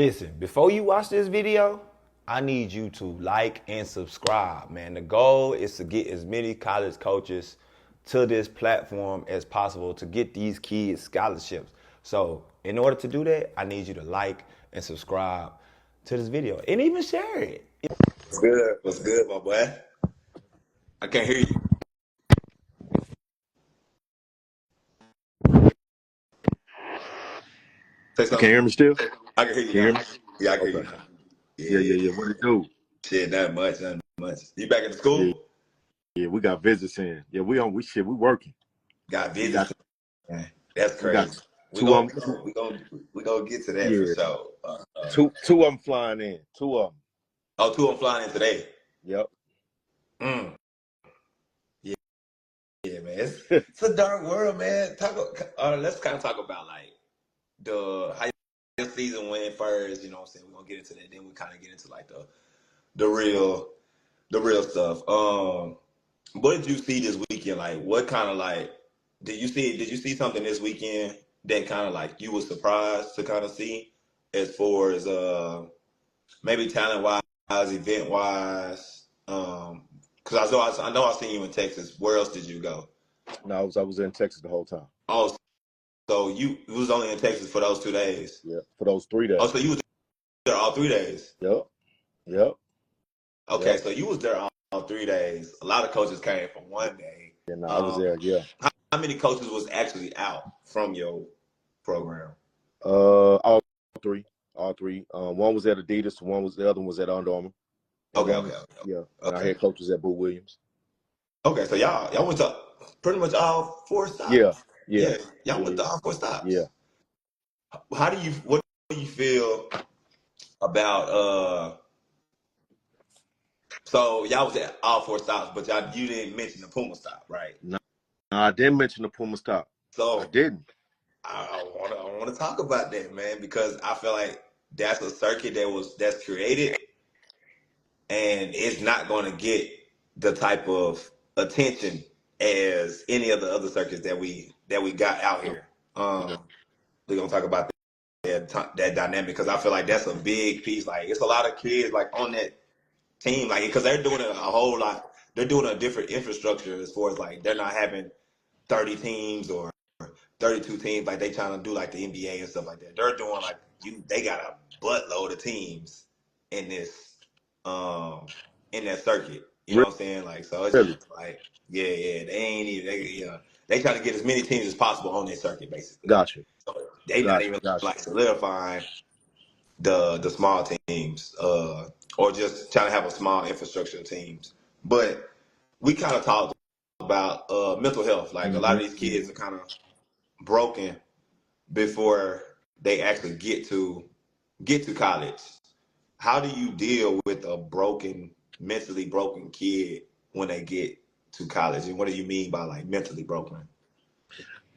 Listen, before you watch this video, I need you to like and subscribe, man. The goal is to get as many college coaches to this platform as possible to get these kids scholarships. So in order to do that, I need you to like and subscribe to this video and even share it. What's good? What's good, my boy? I can't hear you. Say You can something. hear me still? I can hear you Can you hear now. me? Yeah, I can hear you Okay. now. Yeah. Yeah. What it do? Shit, nothing much, nothing much. You back in Yeah, school? we got visits in. Yeah, we working. Got We visits. got Man, that's we got crazy. We two gonna of them. we gonna get to that for Yeah, sure. two of them flying in. Two of them. Oh, two of them flying in today. Yep. Mm. Yeah, yeah, man. It's a dark world, man. Let's kind of talk about like the how your season went first. You know what I'm saying? We're gonna get into that. Then we kind of get into like the real the real stuff. What did you see this weekend? Like, what kind of like did you see something this weekend that kind of like you were surprised to kind of see as far as maybe talent wise, event wise? Because I know I seen you in Texas. Where else did you go? No, I was in Texas the whole time. Oh, so you was only in Texas for those 2 days. Yeah, for those 3 days. Oh, so you was there all 3 days. Yep. Yep. Okay, Yep. so you was there all 3 days. A lot of coaches came for one day. And I was Um, there. Yeah. how many coaches was actually out from your program? All three. All three. One was at Adidas. The other one was at Under Armour. And Okay, one okay, was, okay, yeah. And our okay. head coach was at Boo Williams. Okay, so y'all went to pretty much all four Yeah. stops. Yeah. Yeah, y'all went Yeah. to all four Yeah. stops. What do you feel about so y'all was at all four stops, but you didn't mention the Puma stop, right? No, I didn't mention the Puma stop. I So didn't. I wanna talk about that, man, because I feel like that's a circuit that's created and it's not gonna get the type of attention as any of the other circuits that we got out here. Yeah. We're gonna talk about that dynamic because I feel like that's a big piece. Like it's a lot of kids like on that team, like because they're doing a whole lot. They're doing a different infrastructure as far as like they're not having 30 teams or 32 teams like they trying to do like the NBA and stuff like that. They're doing like they got a buttload of teams in this in that circuit. You know what I'm saying? Like so it's Really? just like they ain't even they trying to get as many teams as possible on that circuit basically. Gotcha. So they not Gotcha. even Gotcha. like solidifying the small teams, or just trying to have a small infrastructure of teams. But we kind of talked about mental health. Like a lot of these kids are kind of broken before they actually get to college. How do you deal with a mentally broken kid when they get to college? And what do you mean by like mentally broken?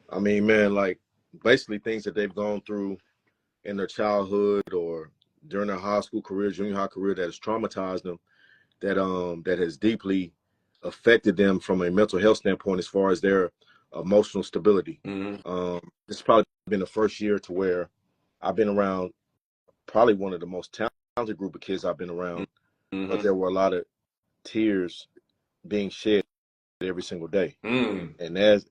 I mean, man, like basically things that they've gone through in their childhood or during their high school career, junior high career that has traumatized them, that has deeply affected them from a mental health standpoint as far as their emotional stability. Mm-hmm. It's probably been the first year to where I've been around probably one of the most talented group of kids I've been around, but Mm-hmm. there were a lot of tears being shed every single day. Mm. And as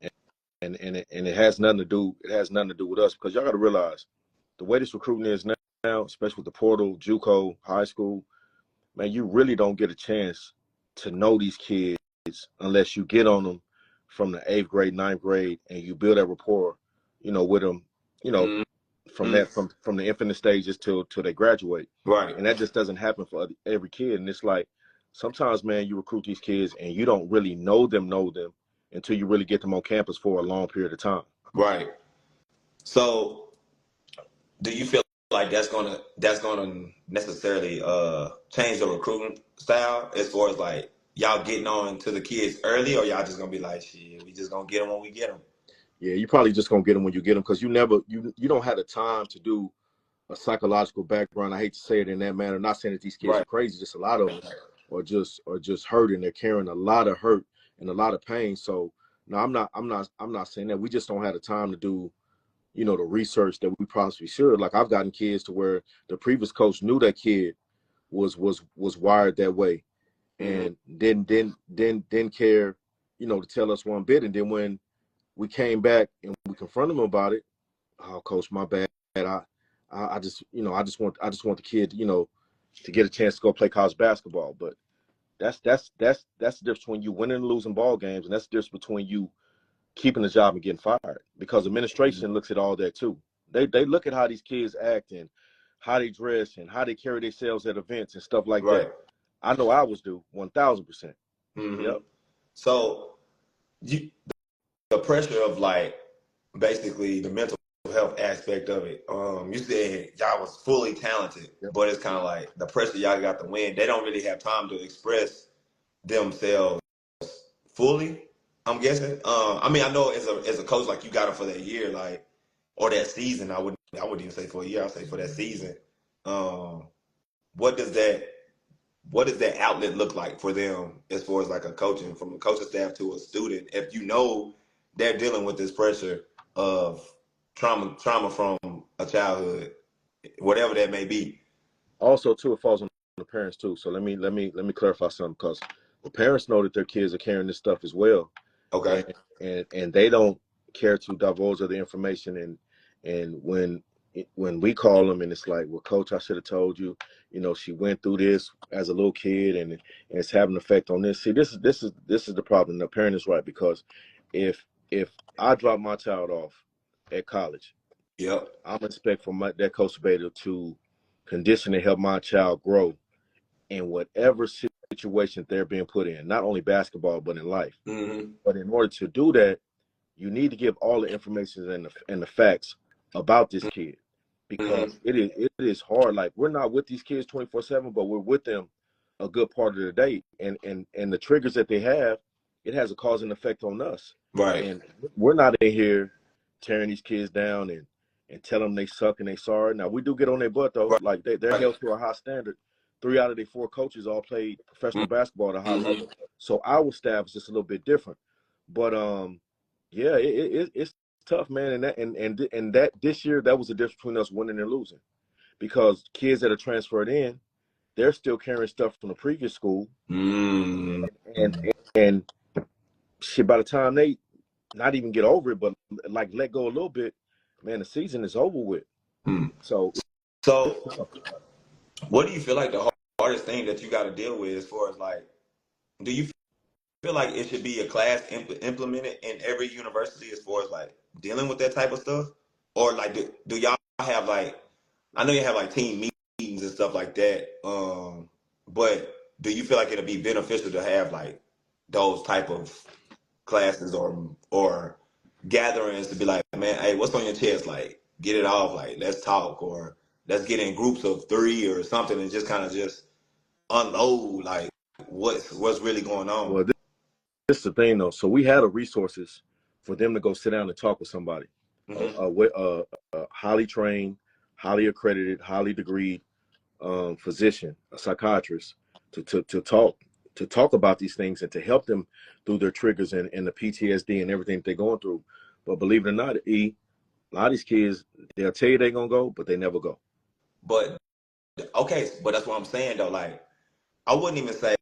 and it has nothing to do with us because y'all got to realize the way this recruiting is now, especially with the portal, JUCO, high school, man, you really don't get a chance to know these kids unless you get on them from the 8th grade, 9th grade, and you build that rapport, with them, you know, from Mm. that from the infant stages till they graduate, Right. and that just doesn't happen for every kid. And it's like sometimes, man, you recruit these kids and you don't really know them until you really get them on campus for a long period of time. Right. So do you feel like that's gonna necessarily change the recruiting style as far as like y'all getting on to the kids early, or y'all just gonna be like, shit, we just gonna get them when we get them? Yeah, you probably just gonna get them when you get them because you don't have the time to do a psychological background. I hate to say it in that manner. Not saying that these kids Right. are crazy, just a lot of them are just hurting. They're carrying a lot of hurt and a lot of pain. So no, I'm not saying that. We just don't have the time to do you know, the research that we possibly should. Like I've gotten kids to where the previous coach knew that kid was wired that way, and didn't care, you know, to tell us one bit. And then when we came back and we confronted him about it, oh, coach, my bad. I just, you know, I just want the kid, you know, to get a chance to go play college basketball. But that's the difference between you winning and losing ball games, and that's the difference between you keeping the job and getting fired. Because administration looks at all that too. They look at how these kids act and how they dress and how they carry themselves at events and stuff like Right. that. I know I was due 1,000%. Yep. So the pressure of like basically the mental health aspect of it. You said y'all was fully talented, Yep. but it's kind of like the pressure y'all got to win. They don't really have time to express themselves fully, I'm guessing. I mean, I know as a coach, like you got it for that year, like, or that season. I wouldn't even say for a year. I'd say for that season. What does that outlet look like for them as far as like a coaching, from a coaching staff to a student? If you know they're dealing with this pressure of trauma from a childhood, whatever that may be. Also, too, it falls on the parents too. So let me clarify something, because the parents know that their kids are carrying this stuff as well. Okay. And they don't care to divulge the information. And when we call them and it's like, well, coach, I should have told you, you know, she went through this as a little kid and it's having an effect on this. See, this is the problem. The parent is right, because if I drop my child off at college, Yep. I'm expect for that coach to be able to condition and help my child grow in whatever situation they're being put in, not only basketball, but in life. But in order to do that, you need to give all the information and the facts about this kid, because it is hard. Like, we're not with these kids 24/7, but we're with them a good part of the day. And the triggers that they have, it has a cause and effect on us. Right. And we're not in here tearing these kids down and telling them they suck and they sorry. Now, we do get on their butt though. Right. Like they're held to a high standard. 3 out of the 4 coaches all played professional basketball at a high level. So our staff is just a little bit different. But yeah, it's tough, man. And that this year, that was the difference between us winning and losing, because kids that are transferred in, they're still carrying stuff from the previous school, and shit. By the time they not even get over it, but like let go a little bit, man, the season is over with. So what do you feel like the hardest thing that you got to deal with, as far as like, do you feel like it should be a class implemented in every university as far as like dealing with that type of stuff? Or like, do y'all have like, I know you have like team meetings and stuff like that, but do you feel like it'll be beneficial to have like those type of classes or gatherings to be like, man, hey, what's on your chest? Like, get it off. Like, let's talk, or let's get in groups of 3 or something and just kind of just unload like what's really going on. Well, this is the thing though. So we had the resources for them to go sit down and talk with somebody, highly trained, highly accredited, highly degreed physician, a psychiatrist, to talk about these things and to help them through their triggers and the PTSD and everything that they're going through. But believe it or not, a lot of these kids, they'll tell you they're gonna go, but they never go. But okay, but that's what I'm saying though. Like, I wouldn't even say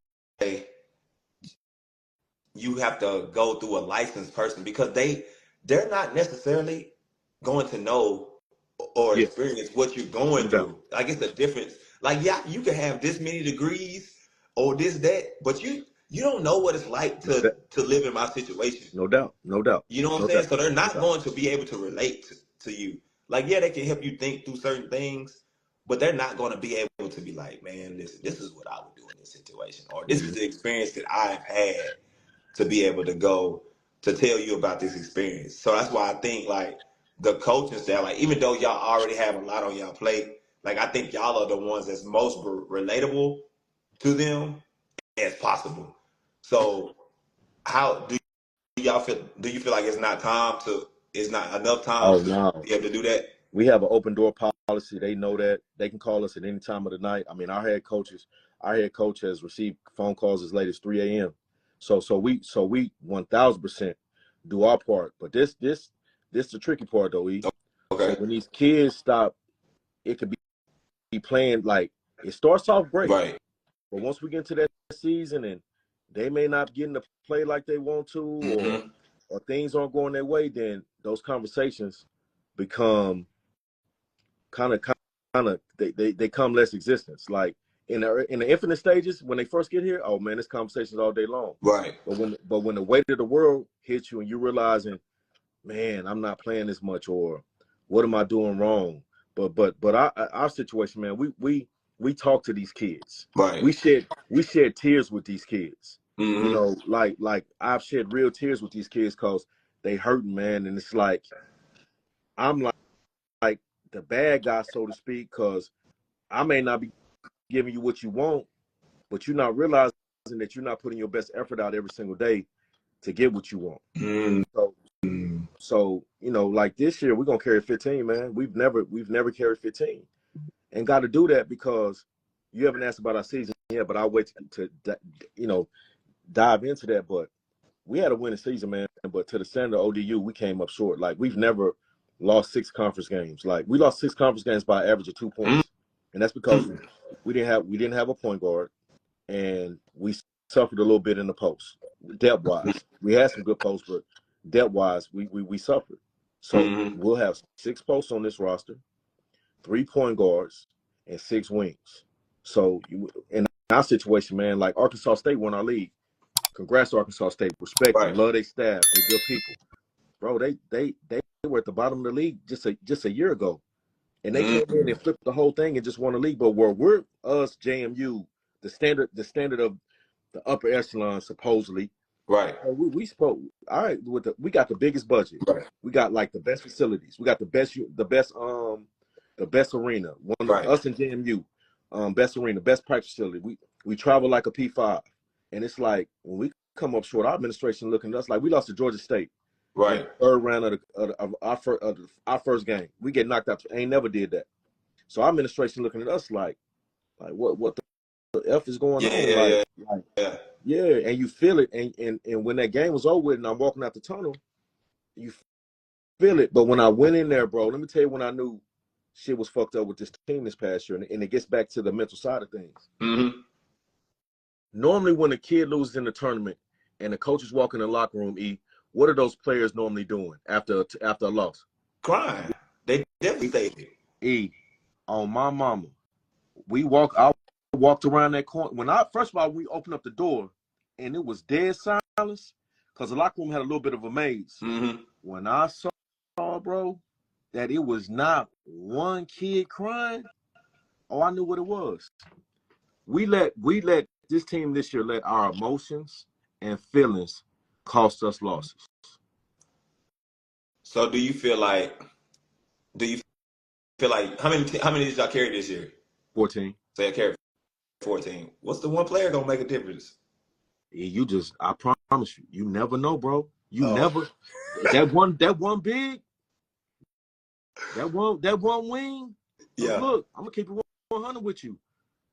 you have to go through a licensed person, because they're not necessarily going to know or Yeah, experience what you're going no doubt. through. Like, it's a difference. Like, yeah, you can have this many degrees or this, that, but you don't know what it's like to live in my situation. No doubt. No doubt. You know what I'm No saying? doubt. So they're No not doubt. going to be able to relate to you. Like, yeah, they can help you think through certain things, but they're not going to be able to be like, man, listen, this is what I would do in this situation, or this is the experience that I've had, to be able to go to tell you about this experience. So that's why I think like the coaching staff, like, even though y'all already have a lot on y'all plate, like, I think y'all are the ones that's most relatable to them as possible. So how do y'all feel? Do you feel like it's not enough time Oh to no. be able to do that? We have an open door policy. They know that. They can call us at any time of the night. I mean, our head coach has received phone calls as late as 3 a.m. So we 1,000% do our part. But this the tricky part though, E. So Okay. when these kids stop, it could be playing like it starts off great, Right. but once we get into that season and they may not get to play like they want to, Mm-hmm. or things aren't going their way, then those conversations become kind of they come less existence. Like in the infinite stages when they first get here, oh man, this conversation's all day long. Right. But when the weight of the world hits you and you realizing, man, I'm not playing this much, or what am I doing wrong? But our situation, man, we talk to these kids. Right. We shed tears with these kids. You Mm-hmm. know, like I've shed real tears with these kids because they hurting, man, and it's like I'm like the bad guy, so to speak, because I may not be giving you what you want, but you're not realizing that you're not putting your best effort out every single day to get what you want. So, so you know, like this year, we're gonna carry 15, man. We've never carried 15, and got to do that because you haven't asked about our season yet. But I'll wait to you know dive into that. But we had a winning season, man. But to the standard of ODU, we came up short. Like we've never lost 6 conference games. Like we lost 6 conference games by an average of 2 points, and that's because we didn't have a point guard, and we suffered a little bit in the post depth wise. We had some good posts, but depth wise, we suffered. So we'll have 6 posts on this roster, 3 point guards, and 6 wings. So in our situation, man, like Arkansas State won our league. Congrats to Arkansas State. Respect them. Right. Love their staff. They're good people. Bro, they were at the bottom of the league just a year ago. And they came in and flipped the whole thing and just won the league. But where we're us, JMU, the standard of the upper echelon, supposedly. Right. We spoke. All right, we got the biggest budget. Right. We got like the best facilities. We got the best arena. One of Right. us and JMU, best arena, best practice facility. We travel like a P5, and it's like when we come up short, our administration looking at us like we lost to Georgia State. Right. In the third round of our first game. We get knocked out. Ain't never did that. So our administration looking at us like what the F is going on? Yeah, and you feel it. And when that game was over with and I'm walking out the tunnel, you feel it. But when I went in there, bro, let me tell you when I knew shit was fucked up with this team this past year, and it gets back to the mental side of things. Normally when a kid loses in the tournament and the coaches walk in the locker room, what are those players normally doing after a loss? Crying. They devastated. On my mama. I walked around that corner. First of all, we opened up the door and it was dead silence because the locker room had a little bit of a maze. When I saw, bro, that it was not one kid crying, I knew what it was. We let this team this year let our emotions and feelings cost us losses. So do you feel like how many did y'all carry this year? 14. So you carried 14. What's the one player gonna make a difference? I promise you never know, bro. Never. That one big, that one wing. Yeah. Look, I'm gonna keep it 100 with you.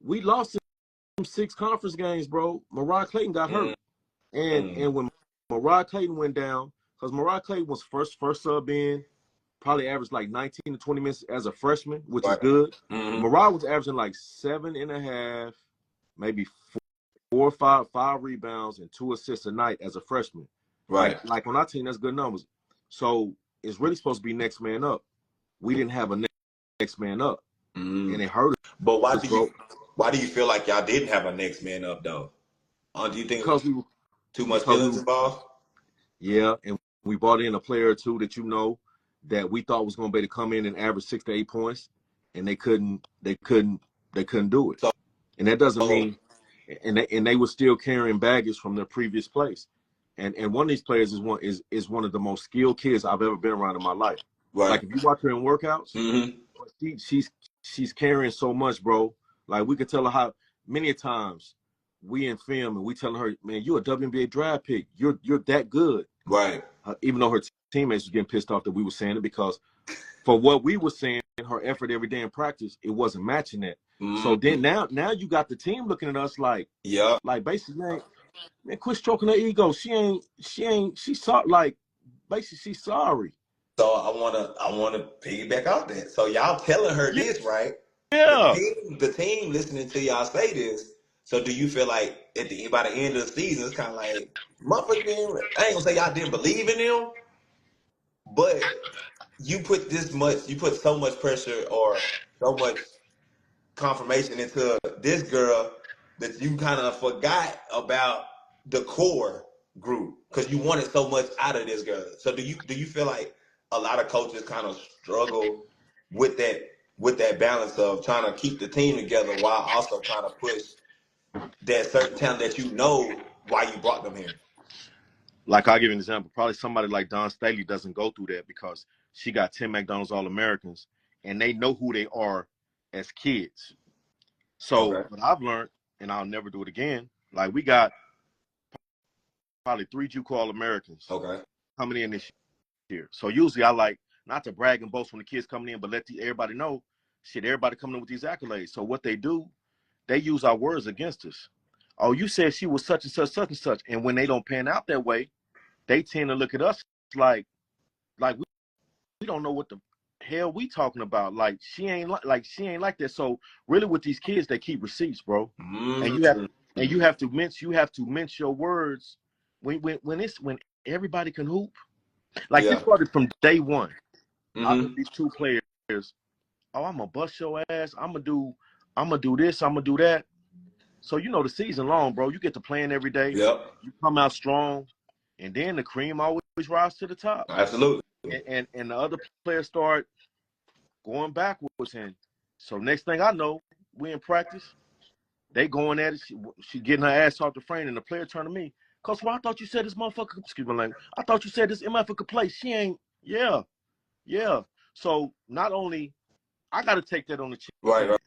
We lost some 6 conference games, bro. Mariah Clayton got hurt, and when Mariah Clayton went down, because Mariah Clayton was first sub in, probably averaged like 19 to 20 minutes as a freshman, which is good. Mariah was averaging like 7.5, maybe 4 or 5 rebounds and 2 assists a night as a freshman. Right. Like on our team, that's good numbers. So it's really supposed to be next man up. We didn't have a next man up, and it hurt us. But why do you feel like y'all didn't have a next man up though? Do you think because it was too much feelings involved? Yeah, and we brought in a player or two that that we thought was going to be able to come in and average 6 to 8 points, and they couldn't do it. And that doesn't mean, and they were still carrying baggage from their previous place. And one of these players is one of the most skilled kids I've ever been around in my life. Right. Like if you watch her in workouts, she's carrying so much, bro. Like we could tell her how many times we in film and we telling her, man, you're a WNBA draft pick. You're that good. Right. Even though her teammates were getting pissed off that we were saying it, because for what we were saying, her effort every day in practice, it wasn't matching that. So then now you got the team looking at us like, like basically, man, quit stroking her ego. She's sorry. Like basically she's sorry. So I wanna piggyback off that. So y'all telling her this, right? Yeah. The team listening to y'all say this. So do you feel like by the end of the season, it's kind of like motherfuckers I ain't gonna say y'all didn't believe in them, but you put so much pressure or so much confirmation into this girl that you kind of forgot about the core group because you wanted so much out of this girl. So do you feel like a lot of coaches kind of struggle with that balance of trying to keep the team together while also trying to push that certain talent that you know why you brought them here? Like, I'll give you an example. Probably somebody like Don Staley doesn't go through that because she got 10 McDonald's All-Americans, and they know who they are as kids. So Okay. what I've learned, and I'll never do it again, like we got probably 3 JUCO All-Americans Okay. coming in this year. So usually I like not to brag and boast when the kids coming in, but let everybody know, shit, everybody coming in with these accolades. So what they do, they use our words against us. Oh, you said she was such and such, such and such. And when they don't pan out that way, they tend to look at us like we don't know what the hell we talking about. Like she ain't like that. So really with these kids, they keep receipts, bro. And Mm. you have to mince your words when everybody can hoop. Like this Yeah. started from day one. Mm-hmm. These 2 players, oh, I'm gonna bust your ass. I'm gonna do this. I'm gonna do that. So you know the season long, bro. You get to playing every day. Yep. You come out strong, and then the cream always rise to the top. Absolutely. And the other players start going backwards. And so next thing I know, we in practice. They going at it. She getting her ass off the frame, and the player turned to me. Coach, well, I thought you said this motherfucker. Excuse my language. I thought you said this motherfucker could play. She ain't. Yeah, yeah. So not only I got to take that on the chin. Right. Right.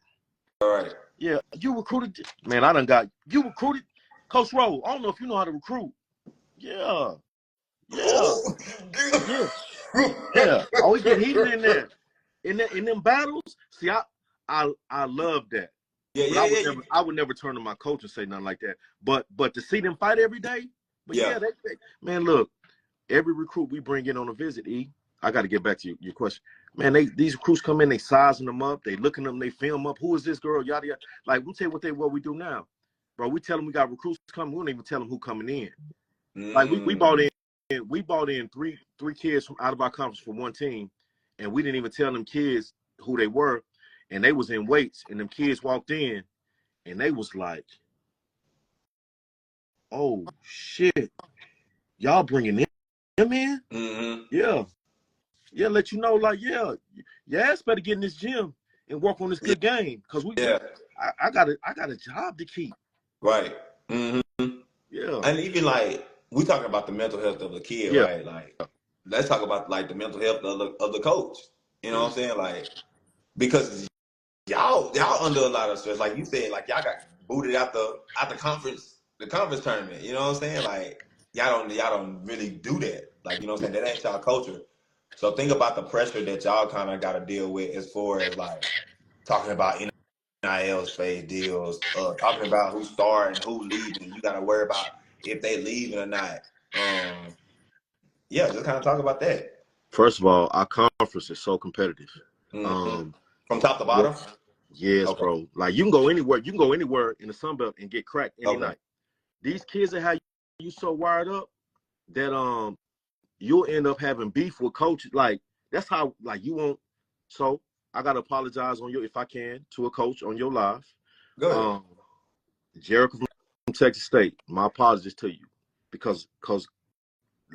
Right. Yeah, you recruited. Man, I done got you recruited. Coach Rowe, I don't know if you know how to recruit. Yeah, yeah, Oh. yeah, yeah. Always get heated in there. In them battles. See, I love that. Yeah. But Yeah. Yeah. I would never turn to my coach and say nothing like that. But to see them fight every day. But Yeah. yeah, man, look, every recruit we bring in on a visit, I got to get back to your question. Man, these recruits come in, they sizing them up, they looking them, they film up. Who is this girl? Yada yada. Like we tell you what we do now, bro. We tell them we got recruits coming. We don't even tell them who coming in. Like Mm. we bought in three kids from out of our conference for one team, and we didn't even tell them kids who they were, and they was in weights, and them kids walked in, and they was like, "Oh shit, y'all bringing them in?" Mm-hmm. Yeah. Yeah, let you know, like, yeah, your ass better get in this gym and work on this Yeah. good game. Cause Yeah. I got a job to keep. Right. Mm-hmm. Yeah. And even like we talking about the mental health of the kid, Yeah. right? Like let's talk about like the mental health of the coach. You know what I'm saying? Like because y'all under a lot of stress. Like you said, like y'all got booted out the conference tournament. You know what I'm saying? Like y'all don't really do that. Like you know what I'm saying? That ain't y'all culture. So think about the pressure that y'all kind of got to deal with as far as like talking about NIL space deals, talking about who's starting, who leaving. You got to worry about if they leaving or not. Yeah, just kind of talk about that. First of all, our conference is so competitive. Hmm. Um, From top to yeah, bottom. yes, Okay. bro. Like you can go anywhere. You can go anywhere in the Sun Belt and get cracked any Okay. night. These kids that have you so wired up that you'll end up having beef with coaches. Like that's how like you won't. So I gotta apologize on you if I can to a coach on your live. Go ahead. Um, Jericho from Texas State, my apologies to you because a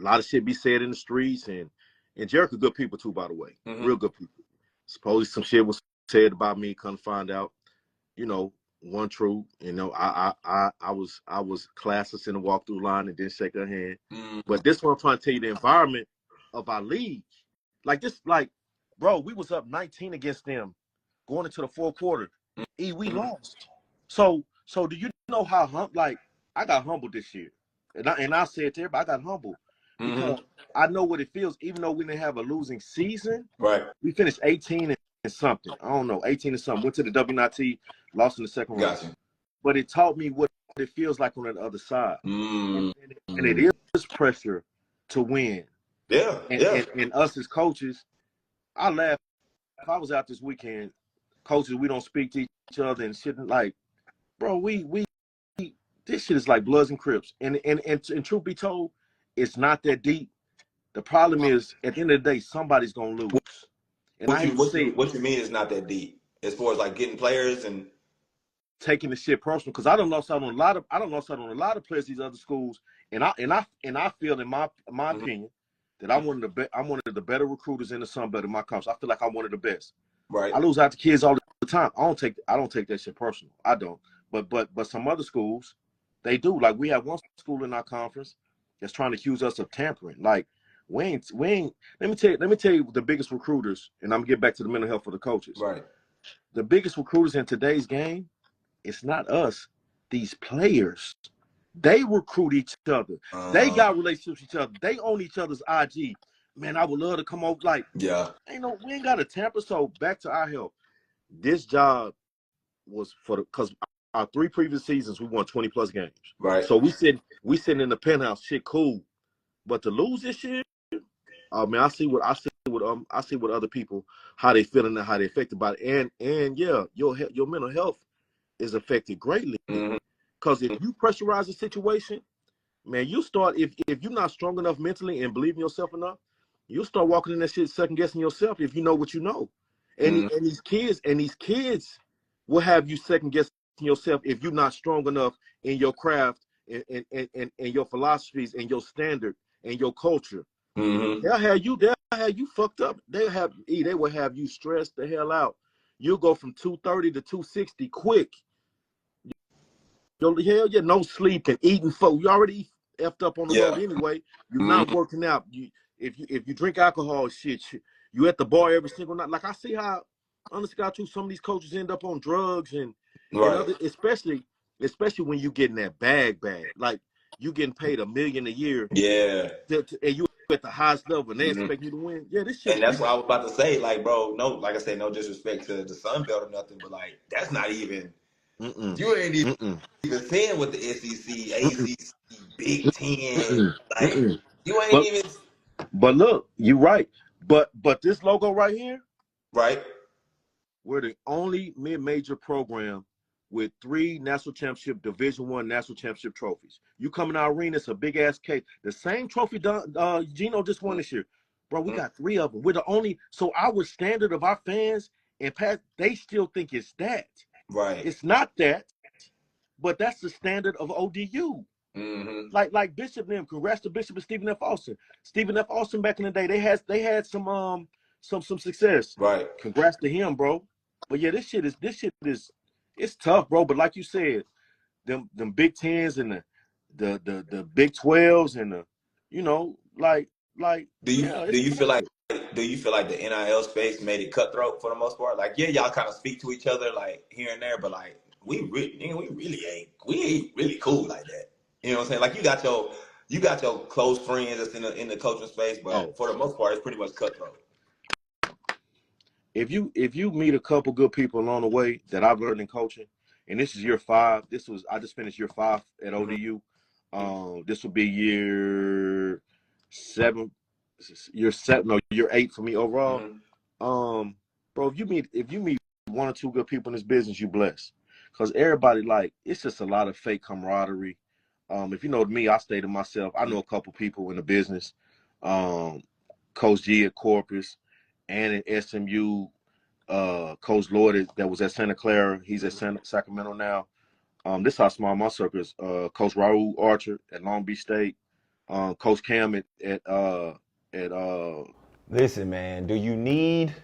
lot of shit be said in the streets and Jericho good people too, by the way, Hmm. real good people. Supposedly some shit was said about me. Couldn't find out, one true. I was classless in the walkthrough line and didn't shake her hand. Mm. But this one I'm trying to tell you the environment of our league, like this, like bro, we was up 19 against them going into the fourth quarter. We Hmm. lost. So do you know how like I got humbled this year, and I said to everybody, I got humbled Hmm. because I know what it feels. Even though we didn't have a losing season, Right. we finished 18 and something. I don't know, 18 and something. Went to the WNIT, lost in the second round. Gotcha. But it taught me what it feels like on the other side, and, Mm. and it is pressure to win. Yeah, yeah. And us as coaches, I laugh. If I was out this weekend, coaches, we don't speak to each other and shit. Like, bro, we this shit is like Bloods and Crips. And truth be told, it's not that deep. The problem is, at the end of the day, somebody's gonna lose. And I What you hate to what say you it, what you mean is not that deep as far as like getting players and taking the shit personal, because I don't lost out on a lot of players these other schools, and I feel in my Mhm. opinion that I'm one of the better recruiters in the Sun Belt in my conference. I feel like I'm one of the best. right. I lose out to kids all the time. I don't take that shit personal. I don't. But some other schools, they do. Like, we have one school in our conference that's trying to accuse us of tampering. Like, we ain't. Let me tell you the biggest recruiters, and I'm gonna get back to the mental health for the coaches. Right. The biggest recruiters in today's game, it's not us. These players, they recruit each other. They Uh-huh. got relationships with each other. They own each other's IG. Man, I would love to come over. Like, Yeah. we ain't got a tamper. So back to our health. This job was because our 3 previous seasons we won 20 plus games. Right. So we sitting in the penthouse, shit cool. But to lose this year, I mean, I see what other people, how they feeling and how they affected by it. And yeah, your mental health is affected greatly. Mhm. Because if you pressurize the situation, man, you start, if you're not strong enough mentally and believe in yourself enough, you'll start walking in that shit second guessing yourself if you know what you know. And Mhm. these kids will have you second guessing yourself if you're not strong enough in your craft and your philosophies and your standard and your culture. Mhm. They'll have you fucked up. They will have you stressed the hell out. You'll go from 230 to 260 quick. Hell yeah, no sleep and eating food. You already effed up on the road Yeah. anyway. You're not Mhm. working out. If you drink alcohol, shit, you at the bar every single night. Like, I see how, honestly, God, too, some of these coaches end up on drugs and Right. other, especially when you getting that bag. Like, you getting paid $1 million a year, Yeah. and you at the highest level, and they Mhm. expect you to win. Yeah, this And shit. that's what I was about to say. Like, bro, no, like I said, no disrespect to the Sun Belt or nothing, but like, that's not even. Mm-mm, You ain't mm-mm, even seeing what the SEC, mm-mm, ACC, Big Ten, mm-mm, like, mm-mm. you ain't But even look, you're right. But this logo right here. right. We're the only mid-major program with 3 national championship, Division I national championship trophies. You come in our arena, it's a big ass cake. The same trophy Gino just won this year. Bro, we got 3 of them. We're the only, so our standard of our fans and past, they still think it's that. Right. It's not that, but that's the standard of ODU. Mm-hmm. Like Bishop them, congrats to Bishop and Stephen F. Austin. Stephen F. Austin back in the day, they had some success. Right. Congrats to him, bro. But yeah, this shit is it's tough, bro. But like you said, them Big Tens and the Big 12s and the, you know, like Do you yeah, do it's you feel like tough. the NIL space made it cutthroat for the most part? Like, yeah, y'all kind of speak to each other like here and there, but like we ain't really cool like that. You know what I'm saying? Like, you got your close friends that's in the coaching space, Oh, but for the most part, it's pretty much cutthroat. if you meet a couple good people along the way that I've learned in coaching, and this is year 5. I just finished year 5 at Mm-hmm. ODU. This will be year 7, year 8 for me overall. Mm-hmm. Bro, if you meet 1 or 2 good people in this business, you blessed. Cause everybody, like, it's just a lot of fake camaraderie. If you know me, I stay to myself. I know a couple people in the business. Coach G at Corpus and at SMU. Coach Lloyd that was at Santa Clara. He's at Sacramento now. This is how small my circle is. Coach Raul Archer at Long Beach State. Coach Cam at Listen, man, do you need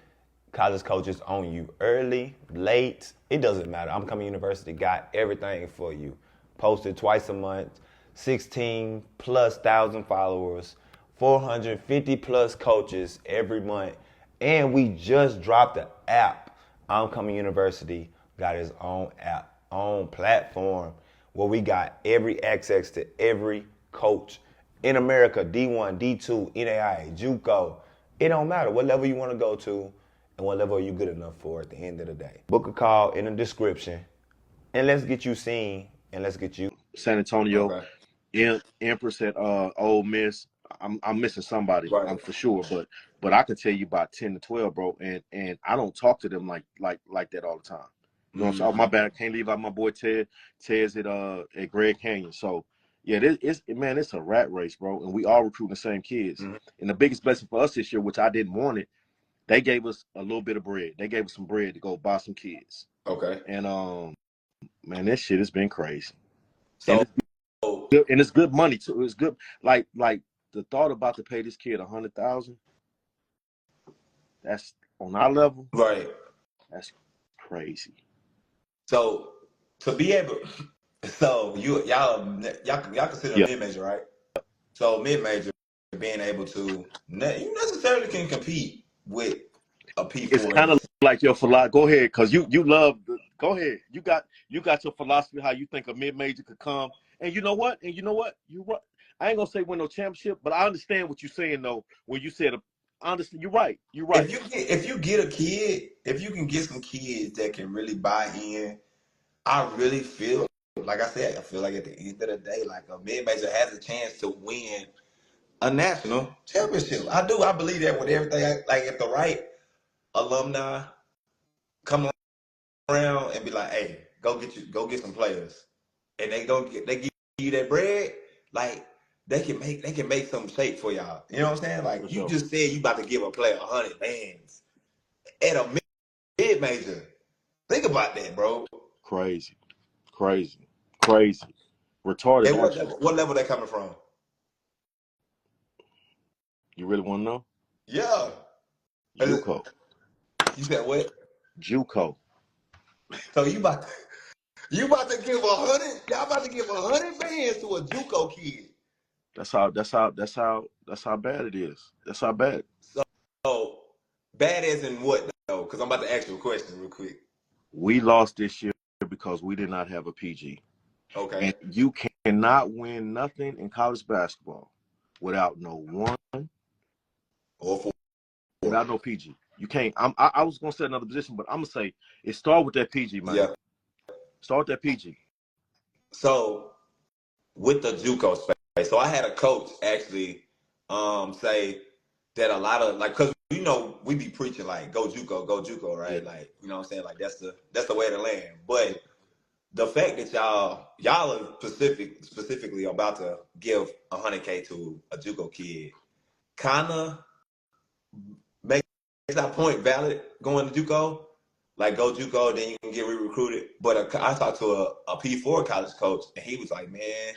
college coaches on you early, late? It doesn't matter. I'm Coming University got everything for you. Posted twice a month, 16 plus thousand followers, 450 plus coaches every month. And we just dropped the app. I'm Coming University got his own app, own platform where we got every access to every coach in America, D1, D2, NAIA, JUCO. It don't matter what level you want to go to and what level are you good enough for at the end of the day. Book a call in the description and let's get you seen and let's get you. San Antonio. Okay. Empress at Ole Miss. I'm missing somebody. Right. I'm for sure, but I could tell you about 10 to 12, bro. And I don't talk to them like that all the time. You know what I'm saying? Oh, my bad. I can't leave out my boy Ted. Ted's at Greg Canyon. So yeah, it's a rat race, bro. And we all recruiting the same kids. Mm-hmm. And the biggest blessing for us this year, which I didn't want it, they gave us a little bit of bread. They gave us some bread to go buy some kids. Okay. And man, that shit has been crazy. So And it's good money too. It's good. Like the thought about to pay this kid $100,000. That's on our level. right. That's crazy. So to be able, so y'all consider a Yeah. mid-major, right? So mid-major being able to you necessarily can compete with a It's P4 in kind of this. like your philosophy. Go ahead, because you love. Go ahead. You got your philosophy how you think a mid-major could come. And you know what? You right. I ain't gonna say win no championship, but I understand what you're saying though. When you said, honestly, you're right. You're right. If you get a kid, if you can get some kids that can really buy in, I really feel like I said, I feel like at the end of the day, like a mid-major has a chance to win a national championship. I do. I believe that with everything. Like if the right alumni come around and be like, "Hey, go get some players," and they give you that bread, like they can make some shape for y'all. You know what I'm saying? For Like you sure. just said, you about to give a player 100 bands at a mid major. Think about that, bro. Crazy. Retarded, And actually. what level they coming from? You really want to know? Yeah. JUCO. You said what? JUCO. So you about to give 100? Y'all about to give 100 bands to a JUCO kid? That's how bad it is. That's how bad. So bad as in what though? Because I'm about to ask you a question real quick. We lost this year because we did not have a PG. Okay. And you cannot win nothing in college basketball without no one, Or four. without no PG. You can't. I was gonna say another position, but I'm gonna say it start with that PG, man. Yeah. Start with that PG. So with the JUCO space, so I had a coach actually say that a lot of like, cause we be preaching like go JUCO, Yeah. right? Like you know what I'm saying, like that's the way to land. But the fact that y'all are specifically about to give 100K to a JUCO kid, kind of makes that point valid going to JUCO. Like go JUCO, then you can get re-recruited. But I talked to a P4 college coach, and he was like, man,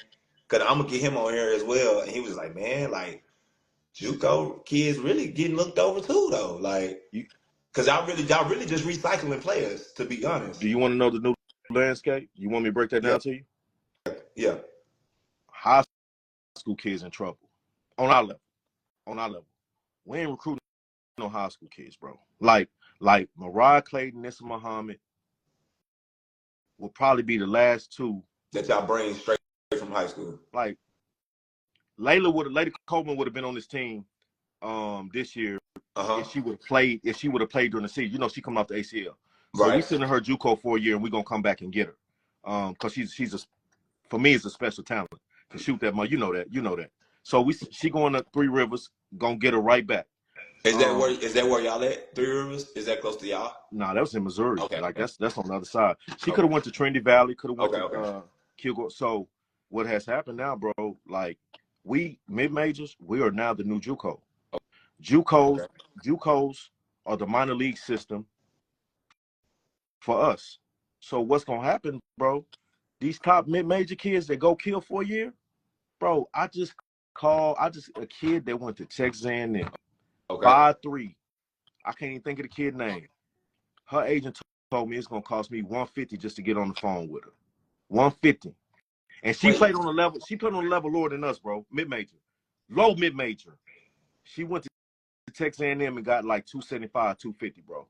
because I'm gonna get him on here as well. And he was like, man, like JUCO kids really getting looked over too, though. Like, You, because y'all really just recycling players, to be honest. do you want to know the new landscape? You want me to break that Yeah, down to you? yeah. High school kids in trouble on our level. On our level, we ain't recruiting no high school kids, bro. Like Mariah Clayton, Nissa Muhammad will probably be the last two. That y'all bring straight from high school. Like Lady Coleman would have been on this team this year Uh-huh. if she would have played during the season. You know, she coming off the ACL. So we Right. sending her JUCO for a year and we're gonna come back and get her. Because for me it's a special talent to shoot that much. You know that. So she going to Three Rivers, gonna get her right back. Is that where y'all at? Three Rivers? Is that close to y'all? Nah, that was in Missouri. Okay. Like that's on the other side. She could Okay. have went to Trinity Valley, could have went Okay. to Kilgore. So what has happened now, bro? Like we mid majors, we are now the new JUCO. Okay. JUCOs are the minor league system for us. So what's gonna happen, bro? These top mid major kids that go kill for a year, bro. I just a kid that went to Texas A&M, Okay. 5'3". I can't even think of the kid name. Her agent told me it's gonna cost me $150 just to get on the phone with her. $150. And she Wait. played on a level. She played on a level lower than us, bro. Mid major, low mid major. She went to Texas A&M and got like 275, 250, bro.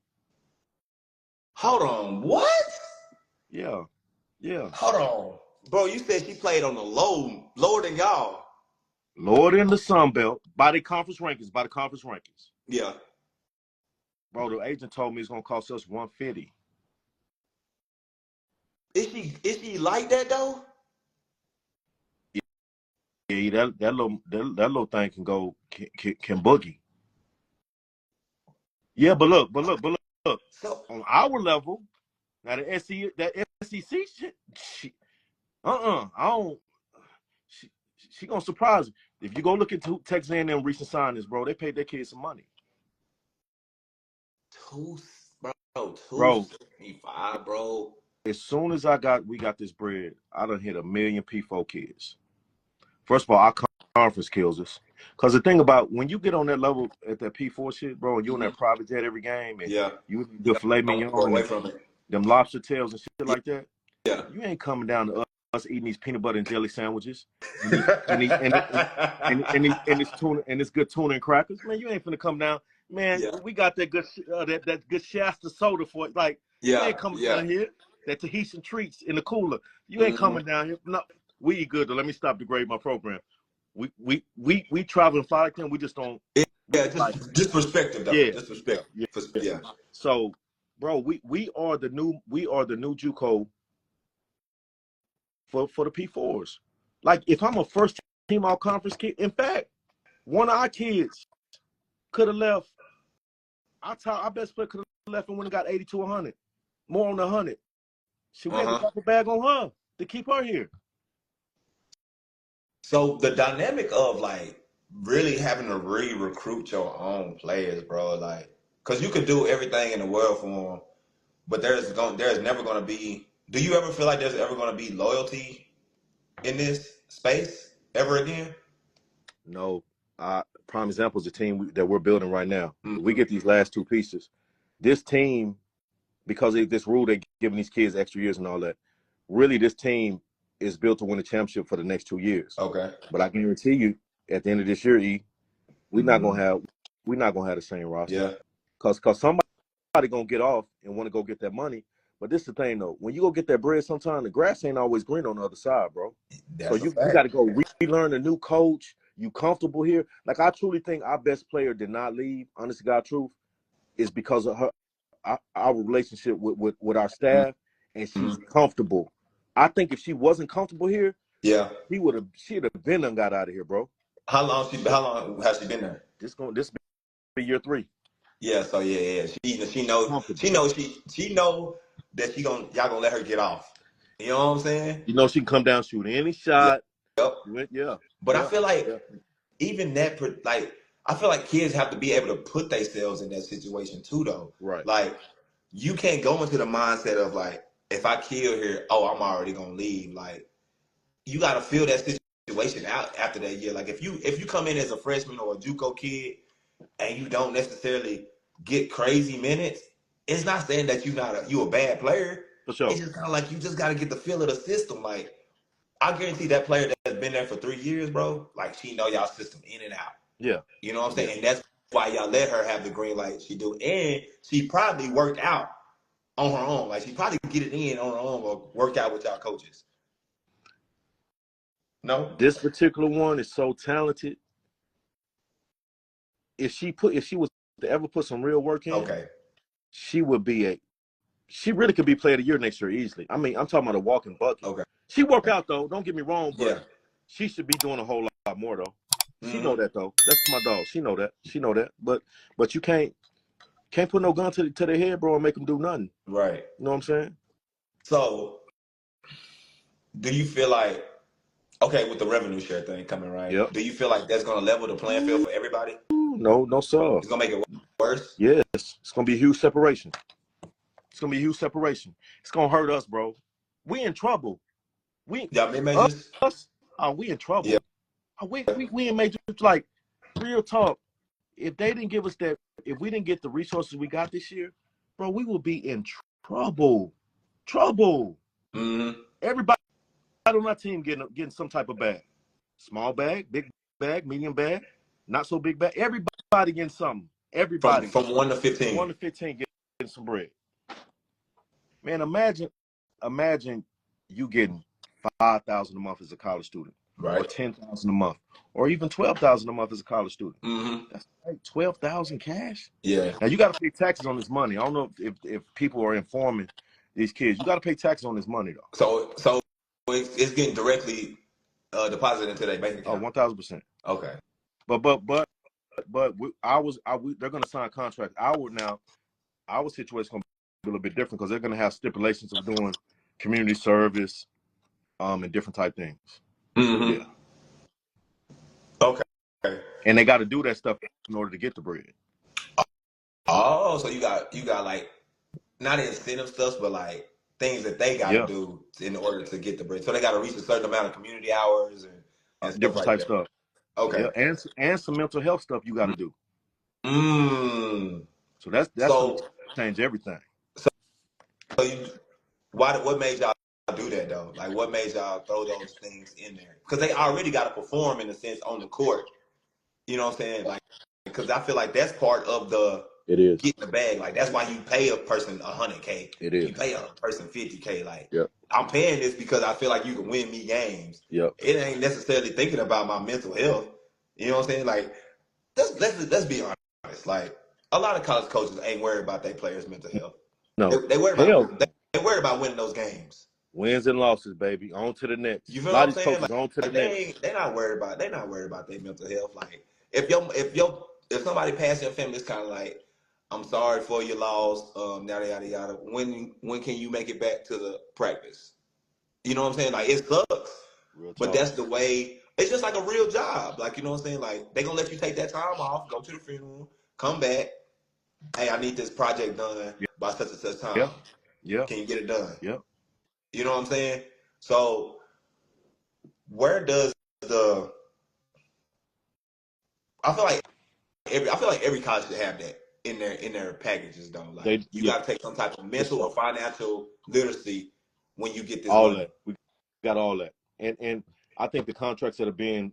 Hold on. What? Yeah, yeah. Hold on. Bro, you said she played on the lower than y'all. Lower than the Sun Belt by the conference rankings. Yeah. Bro, the agent told me it's gonna cost us $150. Is she like that though? that little thing can go can boogie. Yeah, but look. So On our level, now that SEC shit, I don't. She, she gonna surprise you. If you go look into Texas A&M recent signings, bro, they paid their kids some money, two, bro. 275, bro. As soon as we got this bread, I done hit 1 million P4 kids. First of all, our conference kills us. Because the thing about when you get on that level at that P4 shit, bro, and you on that private jet every game, and Yeah, you the filet don't go mignon away and from it. them lobster tails and shit like that, Yeah. you ain't coming down to us eating these peanut butter and jelly sandwiches and these and this tuna and this good tuna and crackers. Man, you ain't finna come down. Man, Yeah, we got that good that good Shasta soda for it. Like, you yeah, ain't coming yeah. down here. That Tahitian treats in the cooler. You ain't coming down here. No, we eat good though. Let me stop degrade my program. We travel and fly like them. We just don't. We Yeah, just like just perspective though. yeah, Just yeah, perspective. yeah, yeah. Yeah. So, bro, we are the new JUCO for the P4s. Like, if I'm a first team all conference kid, in fact, one of our kids could have left. Our best player could have left and went and got 80 to 100, more on 100. Should we had to drop a bag on her to keep her here? So the dynamic of like really having to re-recruit your own players, bro, like, cause you could do everything in the world for them, but there's never gonna be. Do you ever feel like there's ever gonna be loyalty in this space ever again? No. Prime example is the team that we're building right now. If we get these last two pieces, this team, because of this rule they're giving these kids extra years and all that, really this team is built to win a championship for the next 2 years. Okay. But I guarantee you, at the end of this year, we're not gonna have the same roster. Yeah. Cause somebody gonna get off and want to go get that money. But this is the thing though, when you go get that bread, sometimes the grass ain't always green on the other side, bro. That's So a you fact. got to go relearn a new coach. You comfortable here? Like, I truly think our best player did not leave. Honest to God, truth is because of our relationship with our staff, and she's comfortable. I think if she wasn't comfortable here, Yeah. she'd have been done got out of here, bro. How long has she been there? This be year 3. Yeah, so yeah. She know that y'all gonna let her get off. You know what I'm saying? You know she can come down, shoot any Yeah. shot. Yep. Yeah. But I feel like Yeah. even that, like, I feel like kids have to be able to put themselves in that situation too, though. Right. Like, you can't go into the mindset of like, if I kill here, oh, I'm already gonna leave. Like, you got to feel that situation out after that year. Like, if you come in as a freshman or a JUCO kid and you don't necessarily get crazy minutes, it's not saying that you a bad player. For sure. It's just kind of like you just got to get the feel of the system. Like, I guarantee that player that's been there for 3 years, bro, like, she know y'all system in and out. Yeah. You know what I'm saying? And that's why y'all let her have the green light she do. And she probably worked out on her own. Like, she probably get it in on her own or work out with y'all coaches. No? This particular one is so talented. If she was to ever put some real work in, Okay. she really could be player of the year next year easily. I mean, I'm talking about a walking bucket. Okay. She work out though, don't get me wrong, but Yeah. she should be doing a whole lot more though. She know that though. That's my dog. She know that. But you can't put no gun to their head, bro, and make them do nothing. Right. You know what I'm saying? So, do you feel like, okay, with the revenue share thing coming, right? Yep. Do you feel like that's going to level the playing field for everybody? No, sir. It's going to make it worse? Yes. It's going to be a huge separation. It's going to hurt us, bro. We in trouble. Y'all mid-majors? We in trouble. Yeah. We in majors. Like, real talk. If they didn't give us that, if we didn't get the resources we got this year, bro, we will be in trouble. Everybody on our team getting some type of bag. Small bag, big bag, medium bag, not so big bag. Everybody getting something. Everybody. From 1 to 15. 1 to 15 getting some bread. Man, imagine you getting $5,000 a month as a college student, right? Or $10,000 a month, or even $12,000 a month as a college student. That's like $12,000 cash. Yeah. Now you got to pay taxes on this money. I don't know if people are informing these kids. You got to pay taxes on this money though. So it's getting directly deposit into their bank Oh, account? 1,000%. Okay. But they're gonna sign contracts. Our situation gonna be a little bit different because they're gonna have stipulations of doing community service, and different type things. Mm-hmm. Yeah. Okay. And they got to do that stuff in order to get the bread. Oh, so you got like not incentive stuff, but like things that they got to Yeah. do in order to get the bread. So they got to reach a certain amount of community hours and stuff Different like type that. stuff. Okay. Yeah, and some mental health stuff you got to do. Mm. So that's gonna So change everything. so you, what made y'all do that though? Like what made y'all throw those things in there? Because they already got to perform in a sense on the court. You know what I'm saying? Like because I feel like that's part of the It is. getting the bag. Like that's why you pay a person $100K. It is. You pay a person $50K. Like Yep. I'm paying this because I feel like you can win me games. Yep. It ain't necessarily thinking about my mental health. You know what I'm saying? Like let's be honest. Like a lot of college coaches ain't worried about their players' mental health. No. They worry Hell, about they worry about winning those games. wins and losses, baby. On to the next. You A feel lot what of I'm these saying? coaches on to the next. They're not worried about their mental health. Like if somebody passed your family, it's kind of like I'm sorry for your loss. Yada yada yada. When can you make it back to the practice? You know what I'm saying? Like it sucks, Real talk. but that's the way. It's just like a real job. Like you know what I'm saying? Like they gonna let you take that time off, go to the funeral, come back. Hey, I need this project done by such and such time. Yeah. Yeah. Can you get it done? Yeah. You know what I'm saying? So where does the I feel like every college should have that in their packages though. Like you got to take some type of mental or financial literacy when you get this all money. that. We got all that. And I think the contracts that are being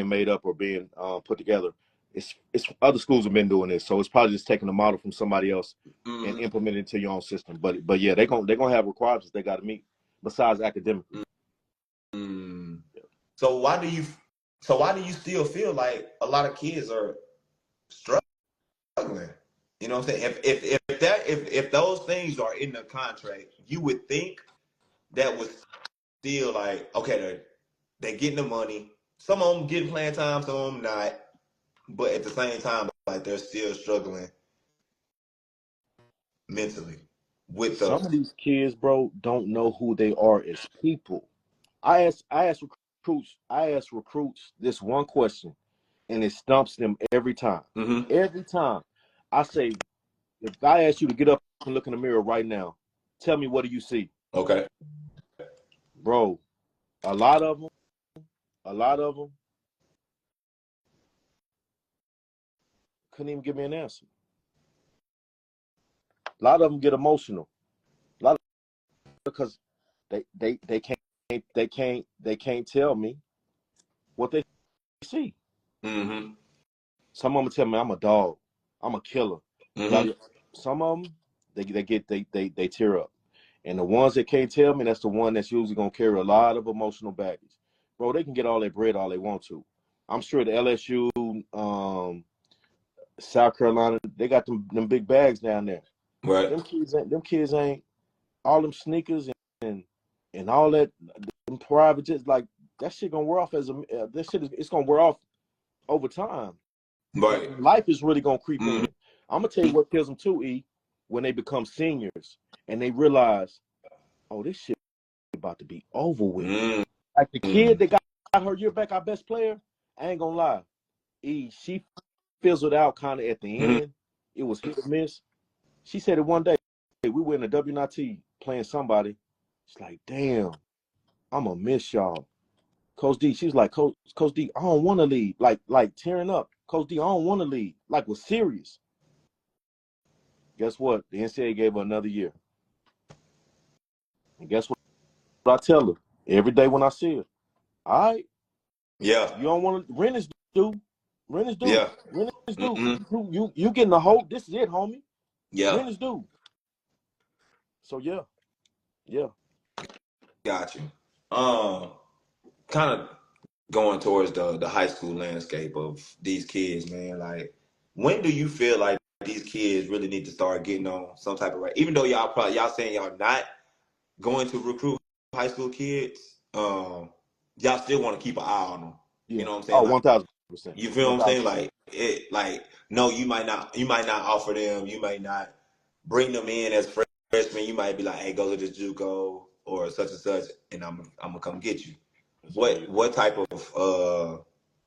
made up or being put together, it's other schools have been doing this, so it's probably just taking a model from somebody else and implementing it into your own system. But yeah, they're gonna have requirements they got to meet besides academically. Mm. So why do you still feel like a lot of kids are struggling? You know what I'm saying? If those things are in the contract, you would think that was still like okay, they're getting the money. Some of them getting playing time, some of them not. But at the same time, like they're still struggling mentally with Some of these kids, bro, don't know who they are as people. I ask recruits this one question, and it stumps them every time. Mm-hmm. Every time. I say, if I ask you to get up and look in the mirror right now, tell me, what do you see? Okay. Bro, a lot of them couldn't even give me an answer. A lot of them get emotional. A lot of because they can't tell me what they see. Mm-hmm. Some of them tell me I'm a dog, I'm a killer. Mm-hmm. Some of them they tear up, and the ones that can't tell me, that's the one that's usually gonna carry a lot of emotional baggage. Bro, they can get all their bread all they want to. I'm sure the LSU, South Carolina, they got them big bags down there. Right. Them kids ain't all them sneakers and all that. Them private jets, like that shit gonna wear off it's gonna wear off over time. Right. And life is really gonna creep in. I'm gonna tell you what kills them too, E, when they become seniors and they realize, oh, this shit about to be over with. Mm-hmm. Like the kid that got her year back, our best player, I ain't gonna lie. E, she fizzled out kind of at the end. It was hit or miss. She said it one day. We were in the WNIT playing somebody. She's like, damn, I'm gonna miss y'all. Coach D, she was like, Coach D, I don't want to leave. Like tearing up. Coach D, I don't want to leave. Like, was serious. Guess what? The NCAA gave her another year. And guess what I tell her every day when I see her? All right. Yeah. You don't want to rent is due. Rent is due. Yeah. Rent is due. Mm-hmm. You getting the hope. This is it, homie. Yeah. Rent is due. So yeah. Yeah. Got you. Kind of going towards the high school landscape of these kids, man. Like, when do you feel like these kids really need to start getting on some type of right? Even though y'all saying y'all not going to recruit high school kids, y'all still want to keep an eye on them. You Yeah. know what I'm saying? Oh, Like, 1,000%. you feel what I'm saying? 1,000%. Like no, you might not offer them, you might not bring them in as freshmen. You might be like, hey, go to this JUCO or such and such, and I'm gonna come get you. That's all you. What type of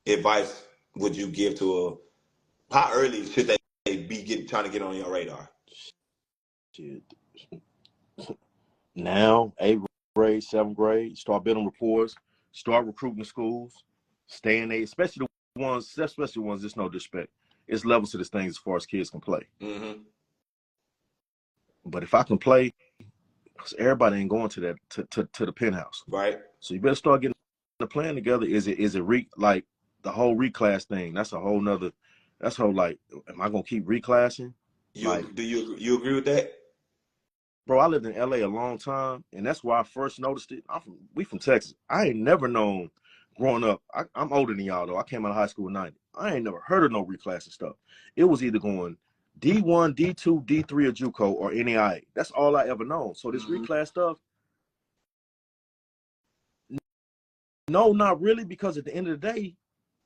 advice would you give to how early should they be trying to get on your radar? Shit. Now, 8th grade, 7th grade, start building reports, start recruiting schools, stay in there, especially the ones there's no disrespect. It's levels to this thing as far as kids can play. Mm-hmm. But if I can play, because everybody ain't going to that to the penthouse. Right. So you better start getting the plan together. Is it like the whole reclass thing? That's a whole nother. That's whole like, am I gonna keep reclassing? Like, Do you agree with that? bro, I lived in LA a long time, and that's where I first noticed it. We from Texas. I ain't never known growing up. I'm older than y'all though. I came out of high school in '90. I ain't never heard of no reclassing stuff. It was either going D1, D2, D3, or JUCO or NAIA. That's all I ever known. So this reclass stuff, no, not really, because at the end of the day,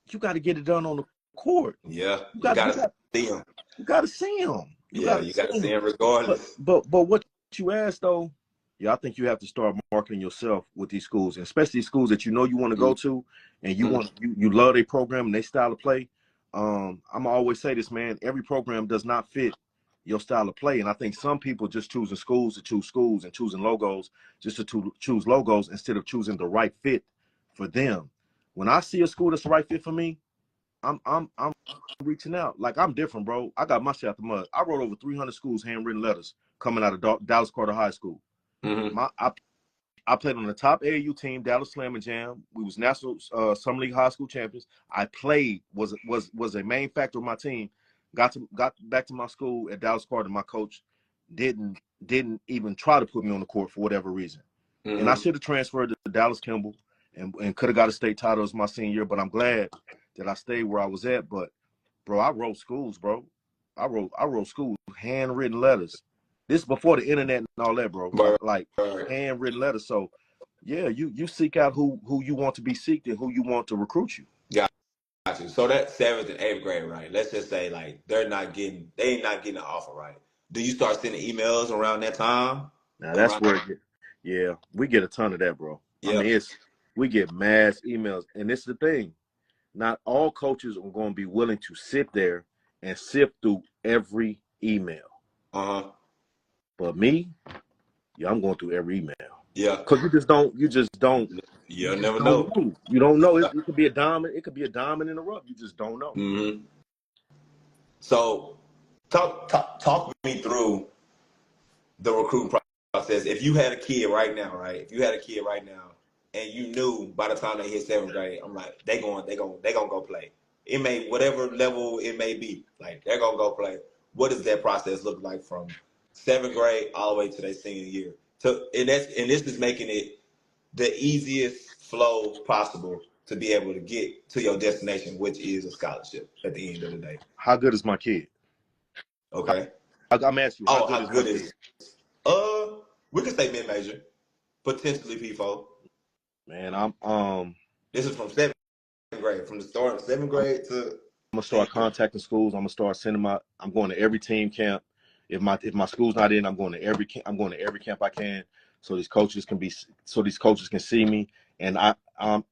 you got to get it done on the court. Yeah, You got to see them. You got to see them. You got to see them regardless. But what you asked though, yeah, I think you have to start marketing yourself with these schools, and especially schools that you know you want to go to, and you love their program and their style of play. I'm gonna always say this, man. Every program does not fit your style of play, and I think some people just choosing schools to choose schools and choosing logos just to choose logos instead of choosing the right fit for them. When I see a school that's the right fit for me, I'm reaching out. Like, I'm different, bro. I got my shit out the mud. I wrote over 300 schools handwritten letters coming out of Dallas Carter High School. Mm-hmm. I played on the top AAU team, Dallas Slam and Jam. We was national summer league high school champions. I played, was a main factor of my team. Got back to my school at Dallas Carter. My coach didn't even try to put me on the court for whatever reason. Mm-hmm. And I should have transferred to Dallas Kimball and could have got a state title as my senior year. But I'm glad that I stayed where I was at. But bro, I wrote schools, bro. I wrote schools, handwritten letters. This is before the internet and all that, bro. Like handwritten letters. So yeah, you seek out who you want to be seeked and who you want to recruit you. Got you. So that 7th and 8th grade, right? Let's just say like they ain't not getting an offer, right? Do you start sending emails around that time? Now that's where we get a ton of that, bro. Yeah. I mean, we get mass emails, and this is the thing. Not all coaches are going to be willing to sit there and sift through every email. But me, I'm going through every email. Yeah. Because you just don't. You'll never know. You don't know. It could be a diamond. It could be a diamond in the rough. You just don't know. Mm-hmm. So talk me through the recruiting process. If you had a kid right now, right? And you knew by the time they hit 7th grade, I'm like, they gonna go play. It may, whatever level it may be, like they're gonna go play. What does that process look like from 7th grade all the way to their senior year? And this is making it the easiest flow possible to be able to get to your destination, which is a scholarship at the end of the day. How good is my kid? Okay. I'm asking you, how good is we could say mid-major, potentially P4. Man, I'm This is from 7th grade, from the start of 7th grade to. I'm gonna start contacting schools. I'm gonna start sending I'm going to every team camp. If my school's not in, I'm going to every camp I can, so these coaches can see me, and I'm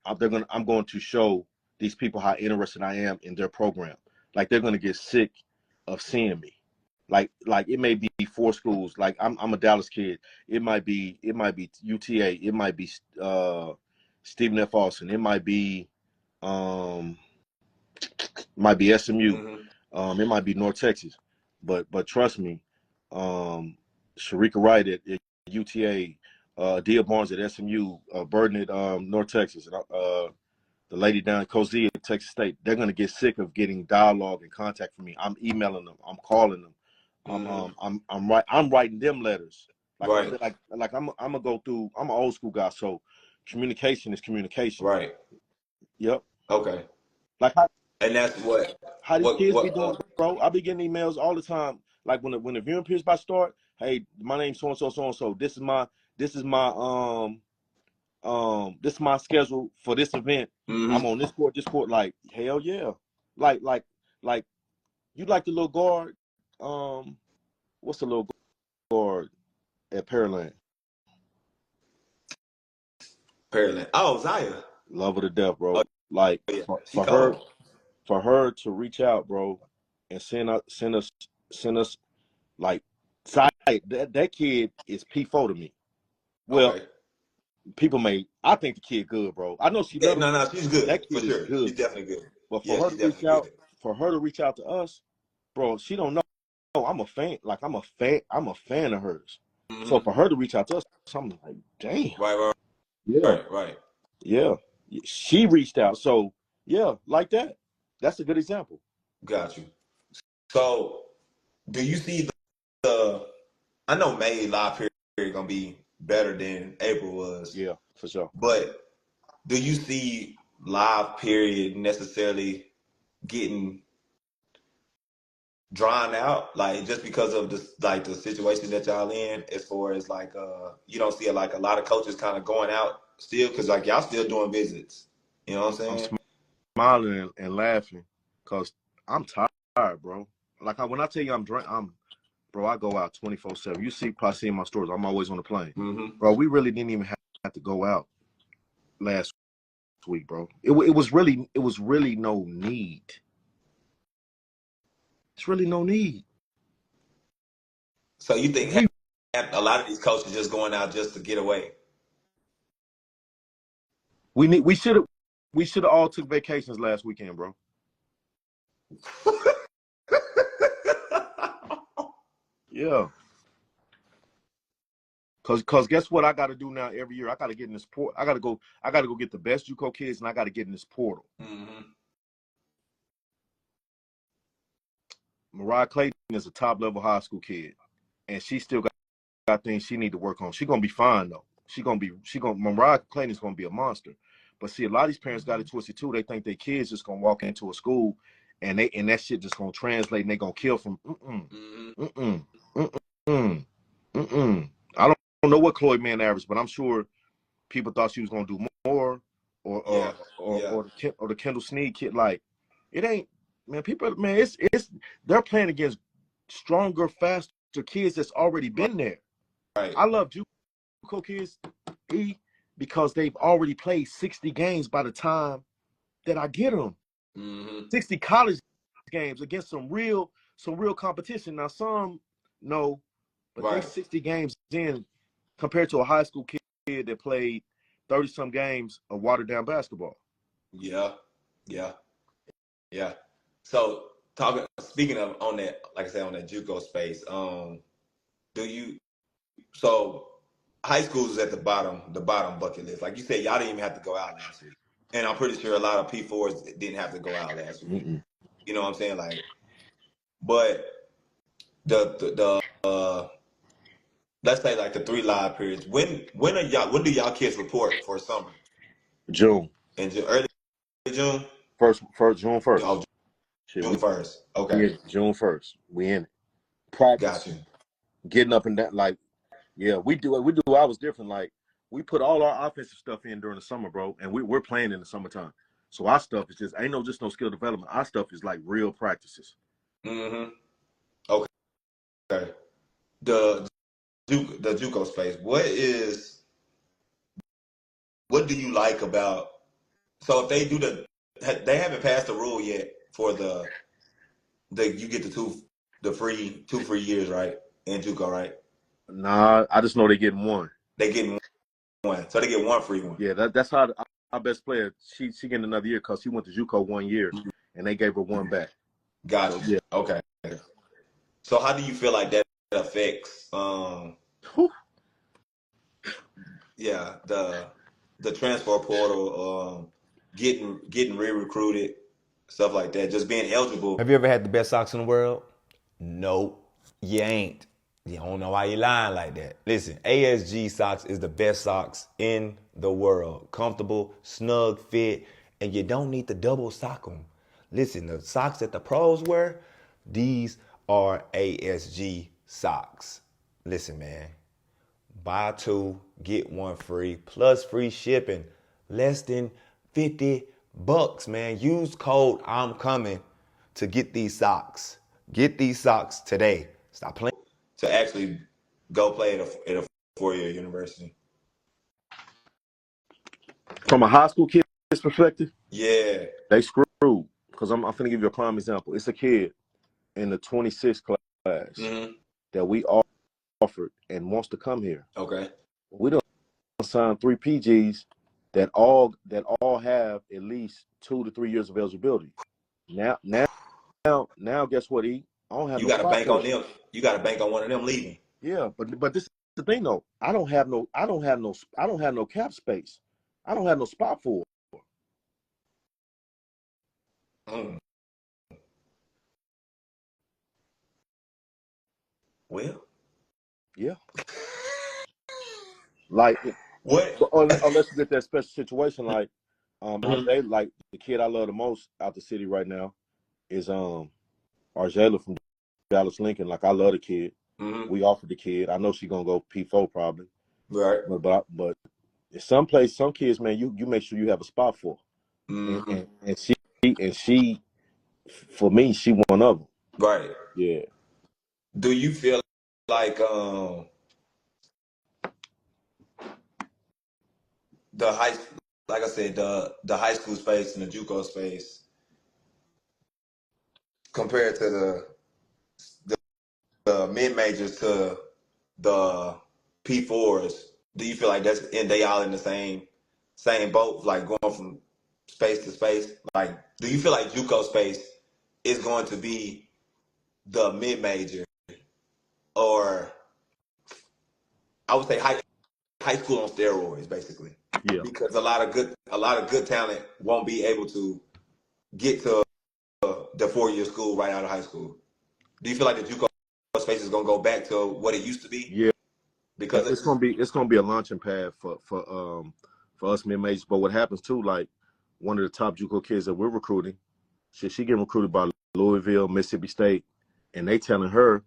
going to show these people how interested I am in their program. Like, they're going to get sick of seeing me. Like it may be 4 schools. Like, I'm a Dallas kid. It might be UTA. It might be Stephen F. Austin. It might be SMU. Mm-hmm. It might be North Texas. But trust me, Sharika Wright at UTA, Dia Barnes at SMU, Burden at North Texas, and the lady down at Cozy at Texas State, they're gonna get sick of getting dialogue and contact from me. I'm emailing them. I'm calling them. Mm-hmm. I'm writing them letters. Right. I'm gonna go through. I'm an old school guy, so communication is communication. Right. Yep. Okay. And that's how these kids be doing, bro. I be getting emails all the time. Like when the viewing periods about start, hey, my name's so and so, so and so. This is my this is my schedule for this event. Mm-hmm. I'm on this court. Like, hell yeah. Like you like the little guard. What's the little guard at Pearland? Pearland. Oh, Zaya. Love her to death, bro. Oh, Like yeah. She for cold. her to reach out, bro, and send us like side. That kid is P4 to me. Well, Okay. I think the kid good, bro. I know she Yeah, little. no, she's good That for kid is sure. She's good. definitely good. But Yeah, for her she's to reach definitely out, good. to us, bro, she don't know. I'm a fan. Like I'm a fan of hers. So Mm-hmm. for her to reach out to us, I'm like, damn. Right. Yeah. Right. Yeah. She reached out. So yeah, like that. That's a good example. Got you. So, do you see the? I know May live period gonna be better than April was, Yeah, for sure. but do you see live period necessarily getting drawn out, like just because of the the situation that y'all in, as far as like you don't see like a lot of coaches kind of going out still, because like y'all still doing visits, you know what I'm I'm saying? smiling and laughing because I'm tired, bro. Like when I tell you bro, I go out 24/7. You probably see in my stores, I'm always on the plane. Mm-hmm. Bro, we really didn't even have to go out last week, bro. It was really no need. It's really no need. So you think a lot of these coaches just going out just to get away? We should have all took vacations last weekend, bro. Yeah. Cause guess what I got to do now every year? I got to get in this port. I got to go get the best JUCO kids, and I got to get in this portal. Mm-hmm. Mariah Clayton is a top level high school kid, and she still got things she need to work on. She gonna be fine though. Mariah Clayton is gonna be a monster. But see, a lot of these parents got it twisted too. They think their kids just gonna walk into a school and that shit just gonna translate and they gonna kill from Mm-hmm. mm-mm. I don't know what Chloe Man averaged, but I'm sure people thought she was gonna do more Yeah. or the Kendall Sneed kid. Like it ain't, man, it's they're playing against stronger, faster kids that's already been there. Right. I love JUCO kids because they've already played 60 games by the time that I get them. Mm-hmm. 60 college games against some real competition. Now some no, but they Right. 60 games in compared to a high school kid that played 30 some games of watered down basketball. Yeah. So speaking of on that, like I said, on that JUCO space, do you so high school is at the bottom bucket list. Like you said, y'all didn't even have to go out last week. And I'm pretty sure a lot of P4s didn't have to go out last week. Mm-mm. You know what I'm saying? Like, but the let's say like the 3 live periods. When do y'all kids report for summer? June. Early June? First June 1st. Oh, Shit, June 1st. we Okay. in June 1st. We in it. Got you. Practicing. Getting up and down. Like, yeah, we do ours different. Like, we put all our offensive stuff in during the summer, bro, and we're playing in the summertime. So our stuff is just ain't just no skill development. Our stuff is like real practices. Mm-hmm. Okay. The JUCO space. What do you like about? So if they do they haven't passed the rule yet for you get the free 2 free years, right? In JUCO, right? Nah, I just know they getting one. They getting one, so they get one free one. Yeah, that's how our best player. She getting another year because she went to JUCO 1 year, and they gave her one back. Gotcha. So, yeah. Okay. So how do you feel like that affects? Yeah, the transfer portal, getting re-recruited, stuff like that, just being eligible. Have you ever had the best socks in the world? Nope, you ain't. You don't know why you lying like that. Listen, ASG socks is the best socks in the world. Comfortable, snug fit, and you don't need to double sock them. Listen, the socks that the pros wear, these are ASG socks. Listen, man, buy two, get one free, plus free shipping, less than $50, man. Use code I'm coming to get these socks. Get these socks today. Stop playing. To actually go play at a 4-year university. From a high school kid's perspective, Yeah. they screwed. Because I'm finna give you a prime example. It's a kid in the 26th class that we offered and wants to come here. Okay. We don't sign 3 PGs that all have at least 2 to 3 years of eligibility. Now, guess what? I don't have You no got to spot bank for on them. You got to bank on one of them leaving. Yeah, but this is the thing though. I don't have no cap space. I don't have no spot for it. Well, yeah. Like what? unless you get that special situation like they like the kid I love the most out the city right now is Arjayla from Dallas Lincoln. Like I love the kid. We offered the kid. I know she's gonna go P4 probably. Right. But some kids, man, you make sure you have a spot for. And she for me, she one of them. Right. Yeah. Do you feel like like I said, the high school space and the JUCO space compared to the mid majors to the P4s, do you feel like they all in the same boat, like going from space to space? Like, do you feel like JUCO space is going to be the mid major, or I would say high school on steroids, basically? Yeah. Because a lot of good talent won't be able to get to the 4-year school right out of high school. Do you feel like the JUCO space is gonna go back to what it used to be? Yeah. Because it's gonna be a launching pad for us mid majors. But what happens too, like one of the top JUCO kids that we're recruiting, she getting recruited by Louisville, Mississippi State, and they telling her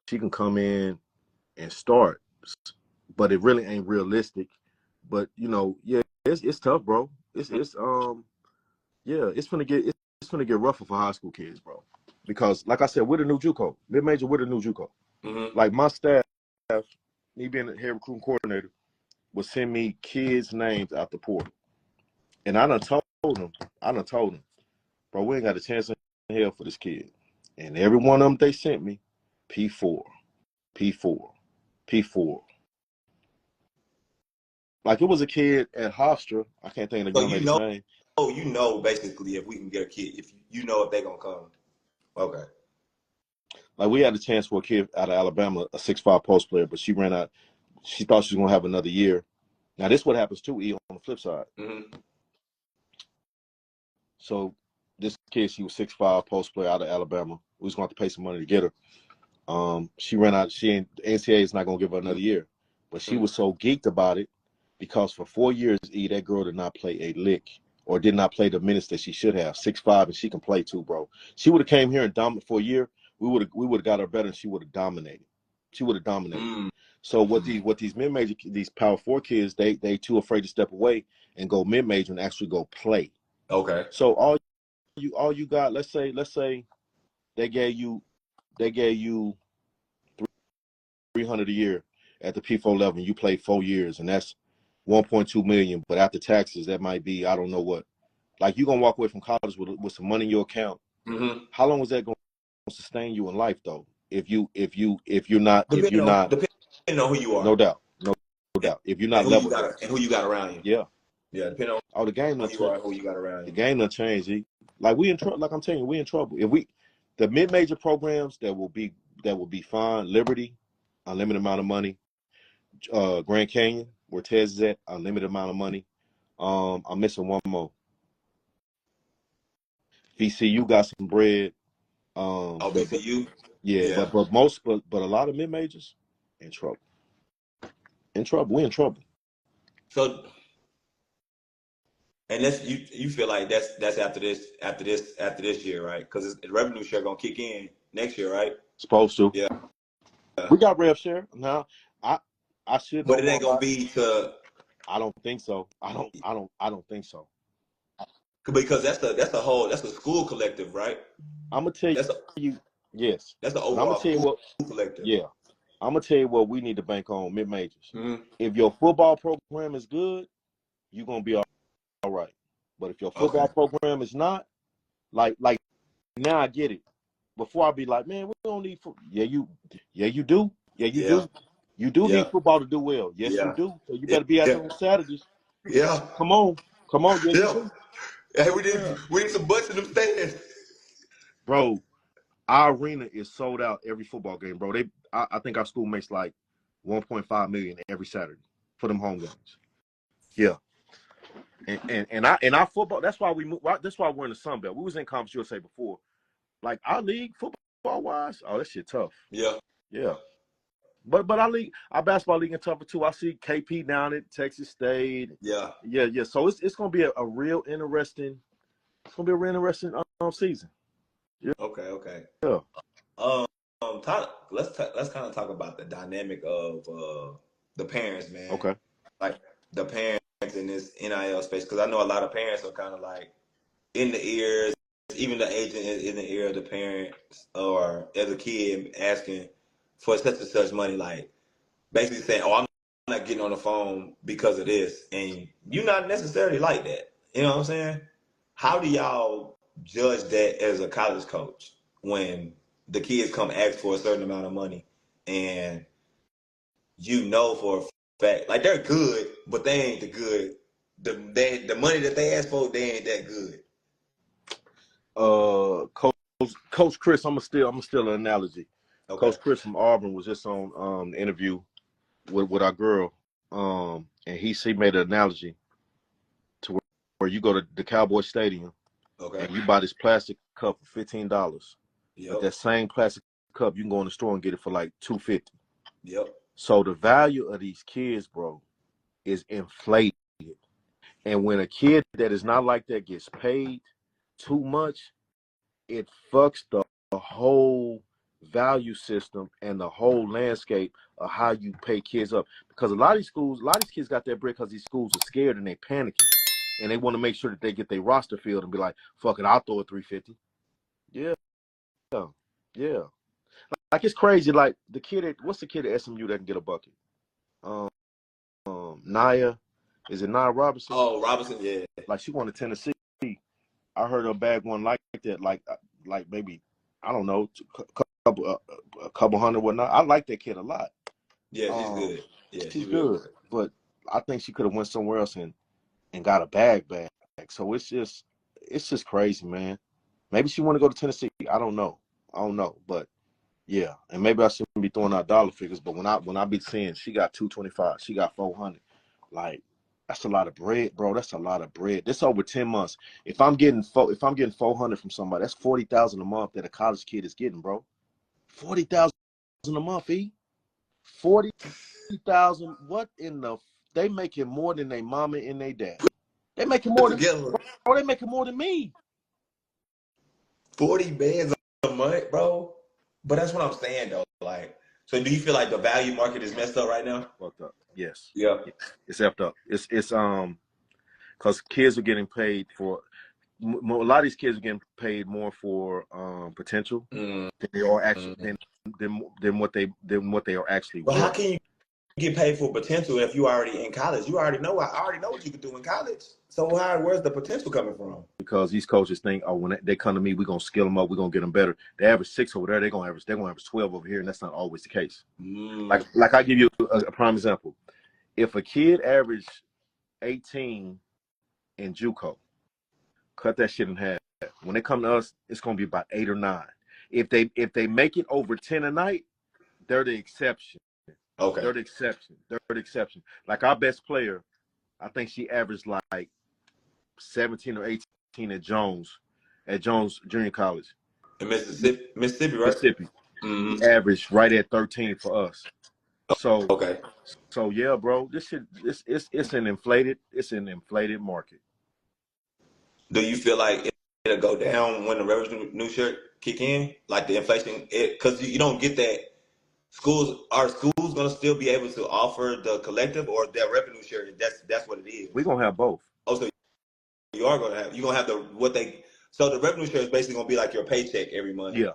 she can come in and start, but it really ain't realistic. But yeah, it's tough, bro. It's gonna get rougher for high school kids, bro. Because like I said, we're the new JUCO. Mid major, we're the new JUCO. Like my staff, me being the head recruiting coordinator, would send me kids' names out the portal. And I done told them, bro, we ain't got a chance in hell for this kid. And every one of them they sent me, P4, P4, P4. Like it was a kid at Hofstra, I can't think of the young lady's name. Oh, basically if we can get a kid, if they're gonna come. Okay. Like we had a chance for a kid out of Alabama, a 6'5" post player, but she ran out. She thought she was gonna have another year. Now this is what happens too, E, on the flip side. So this kid, she was 6'5" post player out of Alabama. We was going to have to pay some money to get her. She ran out. The NCAA is not gonna give her another year, but she was so geeked about it because for 4 years, E, that girl did not play a lick or did not play the minutes that she should have. 6'5", and she can play too, bro. She would have came here and dominated for a year. We would have got her better, and she would have dominated. So what these mid major, these Power 4 kids, they too afraid to step away and go mid major and actually go play. Okay. So all you got, let's say they gave you $300 a year at the P4 level, and you play 4 years, and that's $1.2 million. But after taxes, that might be, I don't know what. Like you're gonna walk away from college with some money in your account. How long is that gonna sustain you in life though? If you're not depending on who you are. No doubt. If you're not level and who you got around you. Yeah, depending on the game who you are, who you got around you. The game done changed. Like we in trouble. Like I'm telling you, we in trouble. If the mid-major programs that will be fine. Liberty, unlimited amount of money. Grand Canyon, where Tez is at, unlimited amount of money. I'm missing one more. VCU got some bread. VCU. Yeah. But a lot of mid-majors in trouble. We in trouble. So, and you feel like that's after this year, right? Because the revenue share gonna kick in next year, right? Supposed to. Yeah. We got rev share now. I should But know it more ain't gonna about it. be to I don't think so. I don't think so. because that's a school collective, right? I'm gonna tell That's a you, yes, that's an but I'm gonna overall tell you school what. collective. Yeah, I'm gonna tell you what we need to bank on mid majors. Mm-hmm. If your football program is good, you're gonna be all right. But if your Okay. football program is not, like now I get it. Before I'd be like, man, we don't need football. Yeah, you do. Yeah, you Yeah. do. You do Yeah. need football to do well. Yes, you Yeah. do. So you Yeah. better be out Yeah. there on Saturdays. Yeah. Come on, come on. Yeah, you Yeah. do. Hey, Yeah, we need some butts in them stands. bro. Our arena is sold out every football game, bro. I think our school makes like 1.5 million every Saturday for them home games. Yeah, and our football. That's why we moved. That's why we're in the Sun Belt. We was in Conference USA before. Like our league football wise, oh, that shit tough. Yeah. Yeah, but our basketball league is tougher too. I see KP down at Texas State. Yeah. Yeah. So it's gonna be a real interesting. It's gonna be a real interesting season. Yeah. Okay. Yeah. Um, let's kind of talk about the dynamic of the parents, man. Okay. Like the parents in this NIL space, because I know a lot of parents are kind of like in the ears. Even the agent is in the ear of the parents or as a kid asking for such and such money, like basically saying, "Oh, I'm not getting on the phone because of this," and you're not necessarily like that. You know what I'm saying? How do y'all judge that as a college coach when the kids come ask for a certain amount of money and you know for a fact, like they're good, but they ain't the good. The money that they ask for, they ain't that good. Coach Chris, I'm gonna steal an analogy. Okay. Coach Chris from Auburn was just on the interview with our girl, and he made an analogy to where you go to the Cowboy Stadium Okay. and you buy this plastic cup for $15, but Yep. that same plastic cup you can go in the store and get it for like $2.50. Yep. So the value of these kids, bro, is inflated. And when a kid that is not like that gets paid too much, it fucks the whole value system and the whole landscape of how you pay kids up. Because a lot of these kids got that bread because these schools are scared and they panicking. And they want to make sure that they get their roster filled and be like, fuck it, I'll throw it 350. Yeah. Yeah. Like it's crazy. Like what's the kid at SMU that can get a bucket? Um, Naya, is it Naya Robinson? Oh, Robinson, yeah. Like she won to Tennessee. I heard her bag one like that, like maybe I don't know, a couple hundred whatnot. I like that kid a lot. Yeah, she's Um, good. Yeah, she's she's real good, good. but I think she could have went somewhere else and got a bag. So it's just crazy, man. Maybe she want to go to Tennessee. I don't know, but yeah, and maybe I shouldn't be throwing out dollar figures. But when I be seeing she got 225, she got 400, like. That's a lot of bread, bro. That's a lot of bread. This over 10 months. If I'm getting 400 from somebody, that's 40,000 a month that a college kid is getting, bro. 40,000 a month, 40,000. What in the? They making more than their mama and their daddy. They making Put more than, together bro. They making more than me. 40 bands a month, bro. But that's what I'm saying though. Like, so do you feel like the value market is messed up right now? Fucked up. Yes. Yeah. It's effed up. It's because kids are getting paid for. A lot of these kids are getting paid more for potential Mm. than they are actually than what they are actually But how worth. can you get paid for potential if you already in college? I already know what you could do in college. So where's the potential coming from? Because these coaches think, oh, when they come to me, we're gonna scale them up, we're gonna get them better. They average 6 over there, they're gonna average 12 over here, and that's not always the case. Mm. Like I give you a prime example. If a kid averaged 18 in JUCO, cut that shit in half. When they come to us, it's gonna be about 8 or 9. If they make it over 10 a night, they're the exception. Okay. They're the exception. Like our best player, I think she averaged like 17 or 18 at Jones Junior College. In Mississippi, right? Mississippi. He Mm-hmm. averaged right at 13 for us. So Okay. yeah, bro, this shit it's an inflated market. Do you feel like it'll go down when the revenue share kick in, like the inflation? Because you don't get that. schools gonna still be able to offer the collective or their revenue share? That's what it is. We're gonna have both. Oh, so you're gonna have so the revenue share is basically gonna be like your paycheck every month. Yeah.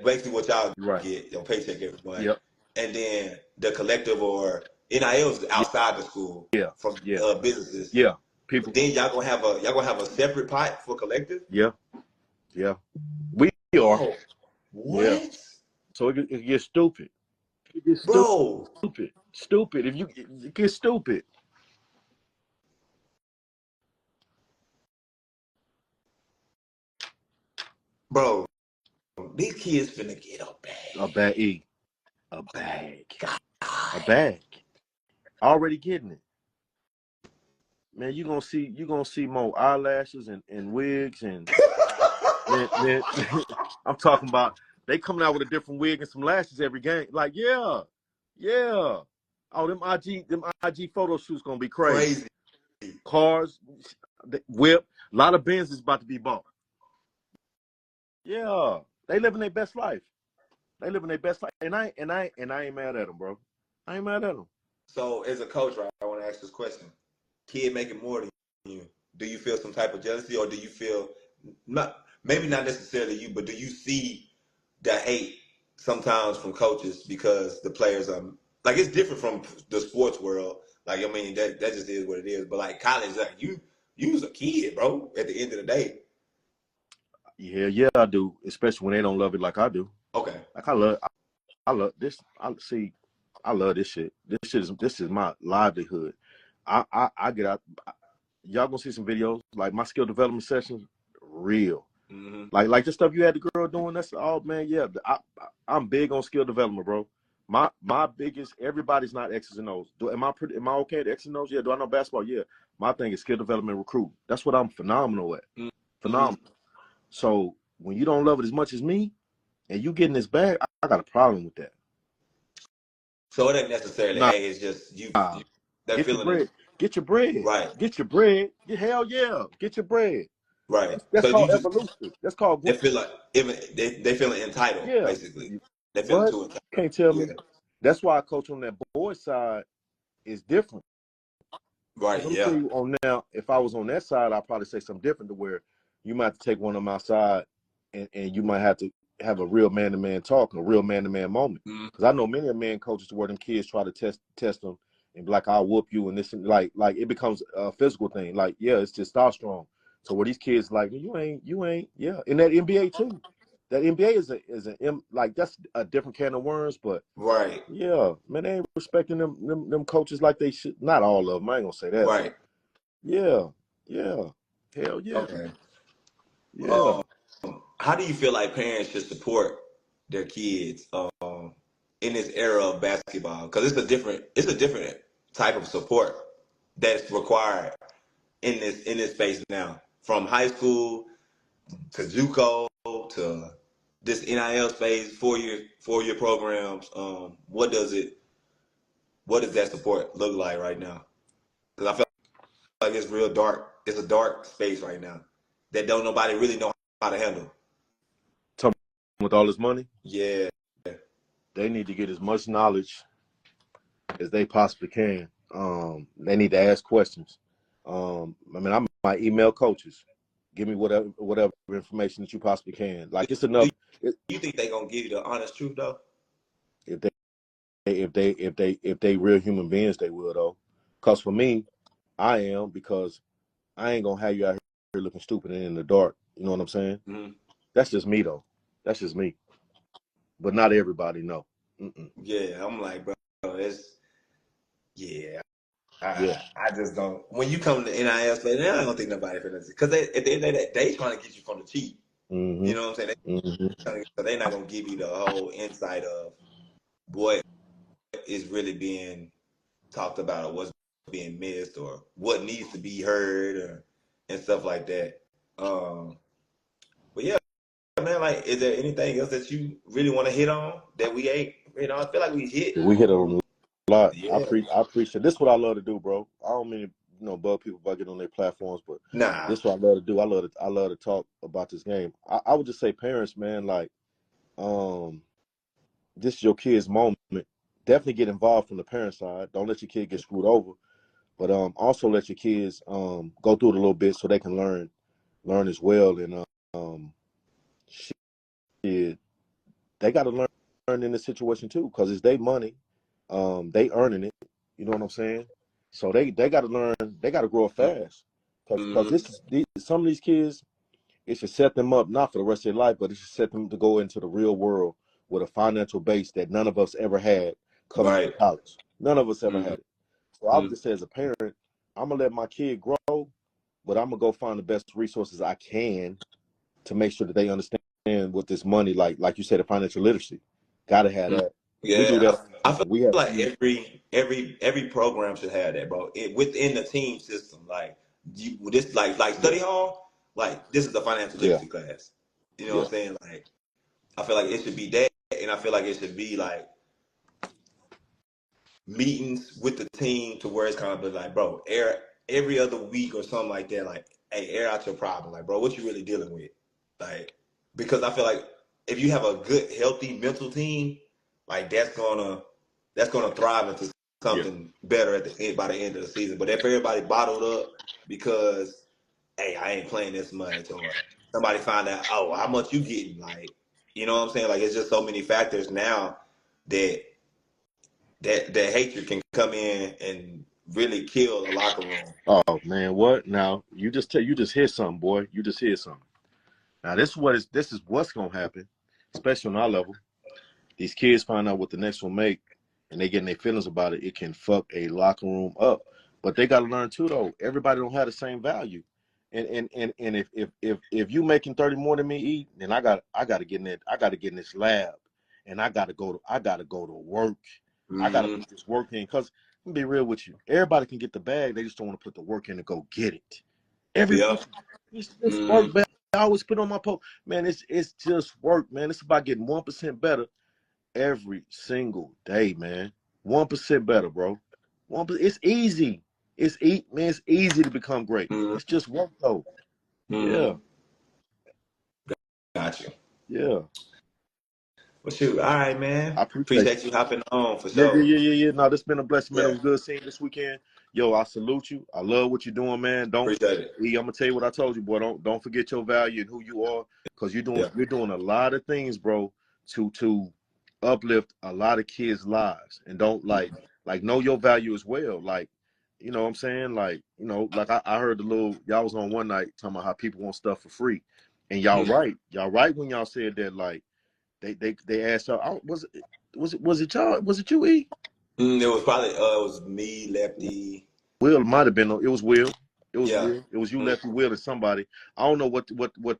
Basically what y'all Right. get, your paycheck every month. Yep. And then the collective or NIL is outside the school. Yeah. From Yeah. businesses. Yeah. People. Then y'all gonna have a separate pot for collective? Yeah. Yeah. We are. Oh, what? Yeah. So it gets stupid. It gets Bro. Stupid. If it gets stupid. Bro, these kids finna get a bag. A bag. A bag. God. A bag. Already getting it. Man, you're gonna see more eyelashes and wigs and man, I'm talking about they coming out with a different wig and some lashes every game. Like, yeah. Oh, them IG photo shoots gonna be crazy. Cars, whip, a lot of Benz is about to be bought. Yeah, they living their best life. And I ain't mad at them, bro. I ain't mad at them. So, as a coach, right, I want to ask this question: kid making more than you, do you feel some type of jealousy, or do you feel maybe not necessarily you, but do you see the hate sometimes from coaches because the players are like it's different from the sports world. Like I mean that just is what it is. But like college, like you was a kid, bro. At the end of the day. Yeah, I do. Especially when they don't love it like I do. Okay. Like I love this. I love this shit. This is my livelihood. I get out. Y'all gonna see some videos like my skill development sessions. Real. Mm-hmm. Like the stuff you had the girl doing. That's all, man. Yeah, I'm big on skill development, bro. My biggest. Everybody's not X's and O's. Am I okay at X's and O's? Yeah. Do I know basketball? Yeah. My thing is skill development, recruit. That's what I'm phenomenal at. Mm-hmm. Phenomenal. So when you don't love it as much as me, and you getting this bag, I got a problem with that. So it ain't necessarily. Hey, it's just you. Get your bread. Get your bread. Right. Get your bread. Hell yeah. Get your bread. Right. That's called evolution. That's called. They feel like they feeling entitled. Yeah. Basically, they feel too entitled. You can't tell me. That's why I coach on that boy side is different. Right. Yeah. Tell you on now, if I was on that side, I'd probably say something different to where you might have to take one of my side, and you might have to have a real man-to-man talk, a real man-to-man moment. Because I know many of men coaches where them kids try to test them and be like, I'll whoop you and this and like it becomes a physical thing. Like, yeah, it's testosterone. So where these kids like, you ain't, yeah. In that NBA too. That NBA is like that's a different can of worms, but right. Yeah, man, they ain't respecting them coaches like they should. Not all of them. I ain't gonna say that. Right. Yeah. Hell yeah. Okay. Yeah. How do you feel like parents should support their kids in this era of basketball? Because it's a different type of support that's required in this space now. From high school to JUCO to this NIL space, four-year programs. What does that support look like right now? Because I feel like it's real dark. It's a dark space right now that don't nobody really know how to handle. With all this money? Yeah. They need to get as much knowledge as they possibly can. They need to ask questions. I might email coaches. Give me whatever information that you possibly can. Like it's enough. You think they gonna give you the honest truth though? If they real human beings, they will though. Cause for me, I am, because I ain't gonna have you out here looking stupid and in the dark. You know what I'm saying? Mm-hmm. That's just me though. That's just me. But not everybody know. Mm-mm. Yeah, I'm like, bro, I just don't. When you come to NIL space, I don't think nobody finna, because at the end of the day, they trying to get you from the cheap. Mm-hmm. You know what I'm saying? So they're not gonna give you the whole insight of what is really being talked about, or what's being missed, or what needs to be heard, and stuff like that. But yeah, man, like, is there anything else that you really want to hit on that we ain't? I feel like we hit a lot. Yeah. I appreciate this. Is what I love to do, bro. I don't mean to bug people by getting on their platforms, but this is what I love to do. I love to talk about this game. I would just say, parents, man, like, this is your kid's moment. Definitely get involved from the parent side. Don't let your kid get screwed over. But also let your kids go through it a little bit so they can learn as well. And shit, they got to learn in this situation too, because it's their money. They earning it. You know what I'm saying? So they got to learn. They got to grow up fast. Because Mm-hmm. some of these kids, it should set them up not for the rest of their life, but it should set them to go into the real world with a financial base that none of us ever had coming out Right. of college. None of us ever Mm-hmm. had it. So I would just say, as a parent, I'm gonna let my kid grow, but I'm gonna go find the best resources I can to make sure that they understand what this money, like you said, the financial literacy. Gotta have that. We do Yeah, that. I feel We have. like every program should have that, bro. Within the team system, like this, like Yeah. study hall, like this is the financial Yeah. literacy class. You know what Yeah. I'm saying? Like I feel like it should be that, and I feel like it should be like meetings with the team to where it's kind of like, bro, air every other week or something like that. Like, hey, air out your problem. Like, bro, what you really dealing with? Like, because I feel like if you have a good, healthy mental team, like that's gonna thrive into Yeah. something better at the end by the end of the season. But if everybody bottled up because, hey, I ain't playing this much, or somebody find out, oh, how much you getting? Like, you know what I'm saying? Like, it's just so many factors now that that hatred can come in and really kill a locker room. Oh man, what now? You just hit something, boy. You just hit something. Now this is what's gonna happen, especially on our level. These kids find out what the next one make, and they getting their feelings about it. It can fuck a locker room up. But they got to learn too, though. Everybody don't have the same value. And if you making 30 more than me, eat, then I got to get in it. I got to get in this lab, and I got to go to work. I got to Mm-hmm. put this work in. Cause let me be real with you. Everybody can get the bag. They just don't want to put the work in to go get it. Yeah. Everybody, it's Mm-hmm. work, man. I always put on my post, man. It's just work, man. It's about getting 1% better every single day, man. 1% better, bro. 1%. It's easy. Man. It's easy to become great. Mm-hmm. It's just work, though. Yeah, Mm-hmm. Got you. yeah. Well, shoot. All right, man. I appreciate Appreciate you hopping on for you. sure. Yeah. No, this been a blessing, man. It Yeah. was good seeing you this weekend. Yo, I salute you. I love what you're doing, man. Appreciate it. I'm gonna tell you what I told you, boy. Don't forget your value and who you are, because Yeah. you're doing a lot of things, bro, to uplift a lot of kids' lives, and don't like know your value as well. Like, you know what I'm saying? Like, like I heard y'all was on one night talking about how people want stuff for free, and y'all Mm-hmm. right. Y'all right when y'all said that. Like, they asked y'all, was it y'all? Was it you, E? It was probably it was me, Lefty. Will, it might have been. It was Will. It was Yeah. Will. It was you, Mm-hmm. Lefty, Will, and somebody. I don't know what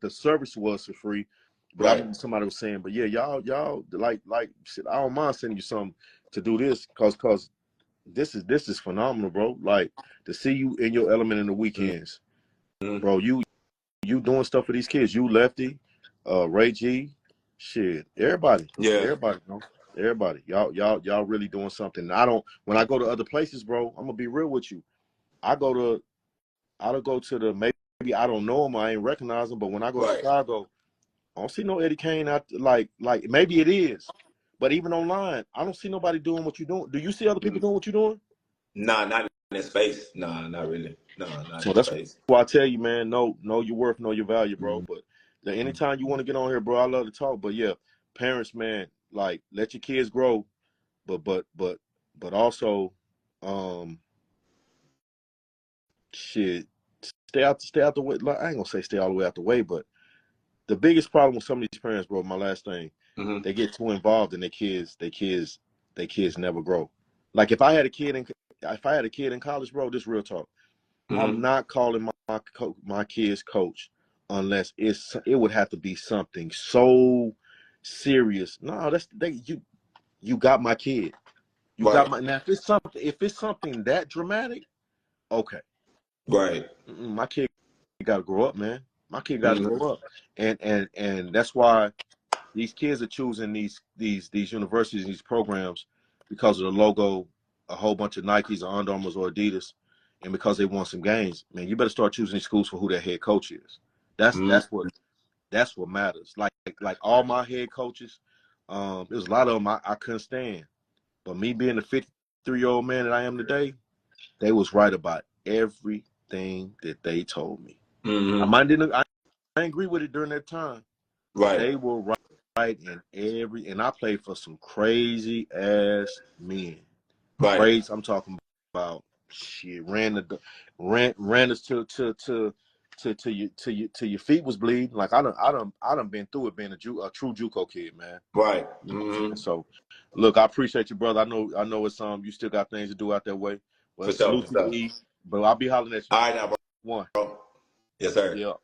the service was for free, but I Right. remember somebody was saying, but yeah, y'all like shit. I don't mind sending you something to do this, cause this is phenomenal, bro. Like, to see you in your element in the weekends, Mm-hmm. bro. You doing stuff for these kids. You, Lefty, Ray G, shit. Yeah. Bro. Everybody. Y'all really doing something. I don't. When I go to other places, bro, I'm gonna be real with you. I go to I don't go to the maybe I don't know him, I ain't recognize him, but when I go to Right. Chicago, I don't see no Eddie Kane out like maybe it is, but even online, I don't see nobody doing what you're doing. Do you see other people Mm-hmm. doing what you're doing? Nah, not in that space. Nah, not really. Nah, not in So that that's space. why I tell you, man, know your worth, know your value, bro. Mm-hmm. But anytime you want to get on here, bro, I love to talk. But yeah, parents, man, like, let your kids grow, but also, um, shit, stay out the way. Like, I ain't gonna say stay all the way out the way, but the biggest problem with some of these parents, bro, my last thing, Mm-hmm. they get too involved in their kids never grow. Like, if I had a kid in college, bro, this real talk. I'm Mm-hmm. not calling my kid's coach unless it would have to be something so serious. No, you got my kid. You got Right. my now. If it's something that dramatic, okay. Right. My kid got to grow up, man. My kid got to grow Mm-hmm. up, and that's why these kids are choosing these universities, these programs, because of the logo, a whole bunch of Nikes or Under Armours or Adidas, and because they want some gains. Man, you better start choosing these schools for who their head coach is. That's Mm-hmm. that's what that's what matters. Like all my head coaches, There's a lot of them I couldn't stand. But me being the 53-year-old man that I am today, they was right about everything that they told me. Mm-hmm. I didn't agree with it during that time. Right. They were right in and I played for some crazy ass men. Right. Crazy. I'm talking about shit. Ran us to your feet was bleeding. Like I done been through it being a true JUCO kid, man. Right. You know what I'm Mm-hmm. saying? So, look, I appreciate you, brother. I know it's you still got things to do out that way. For But sure. salute For to sure. you, E. But I'll be hollering at you. All right, now, One. bro. Yes, sir. Yeah.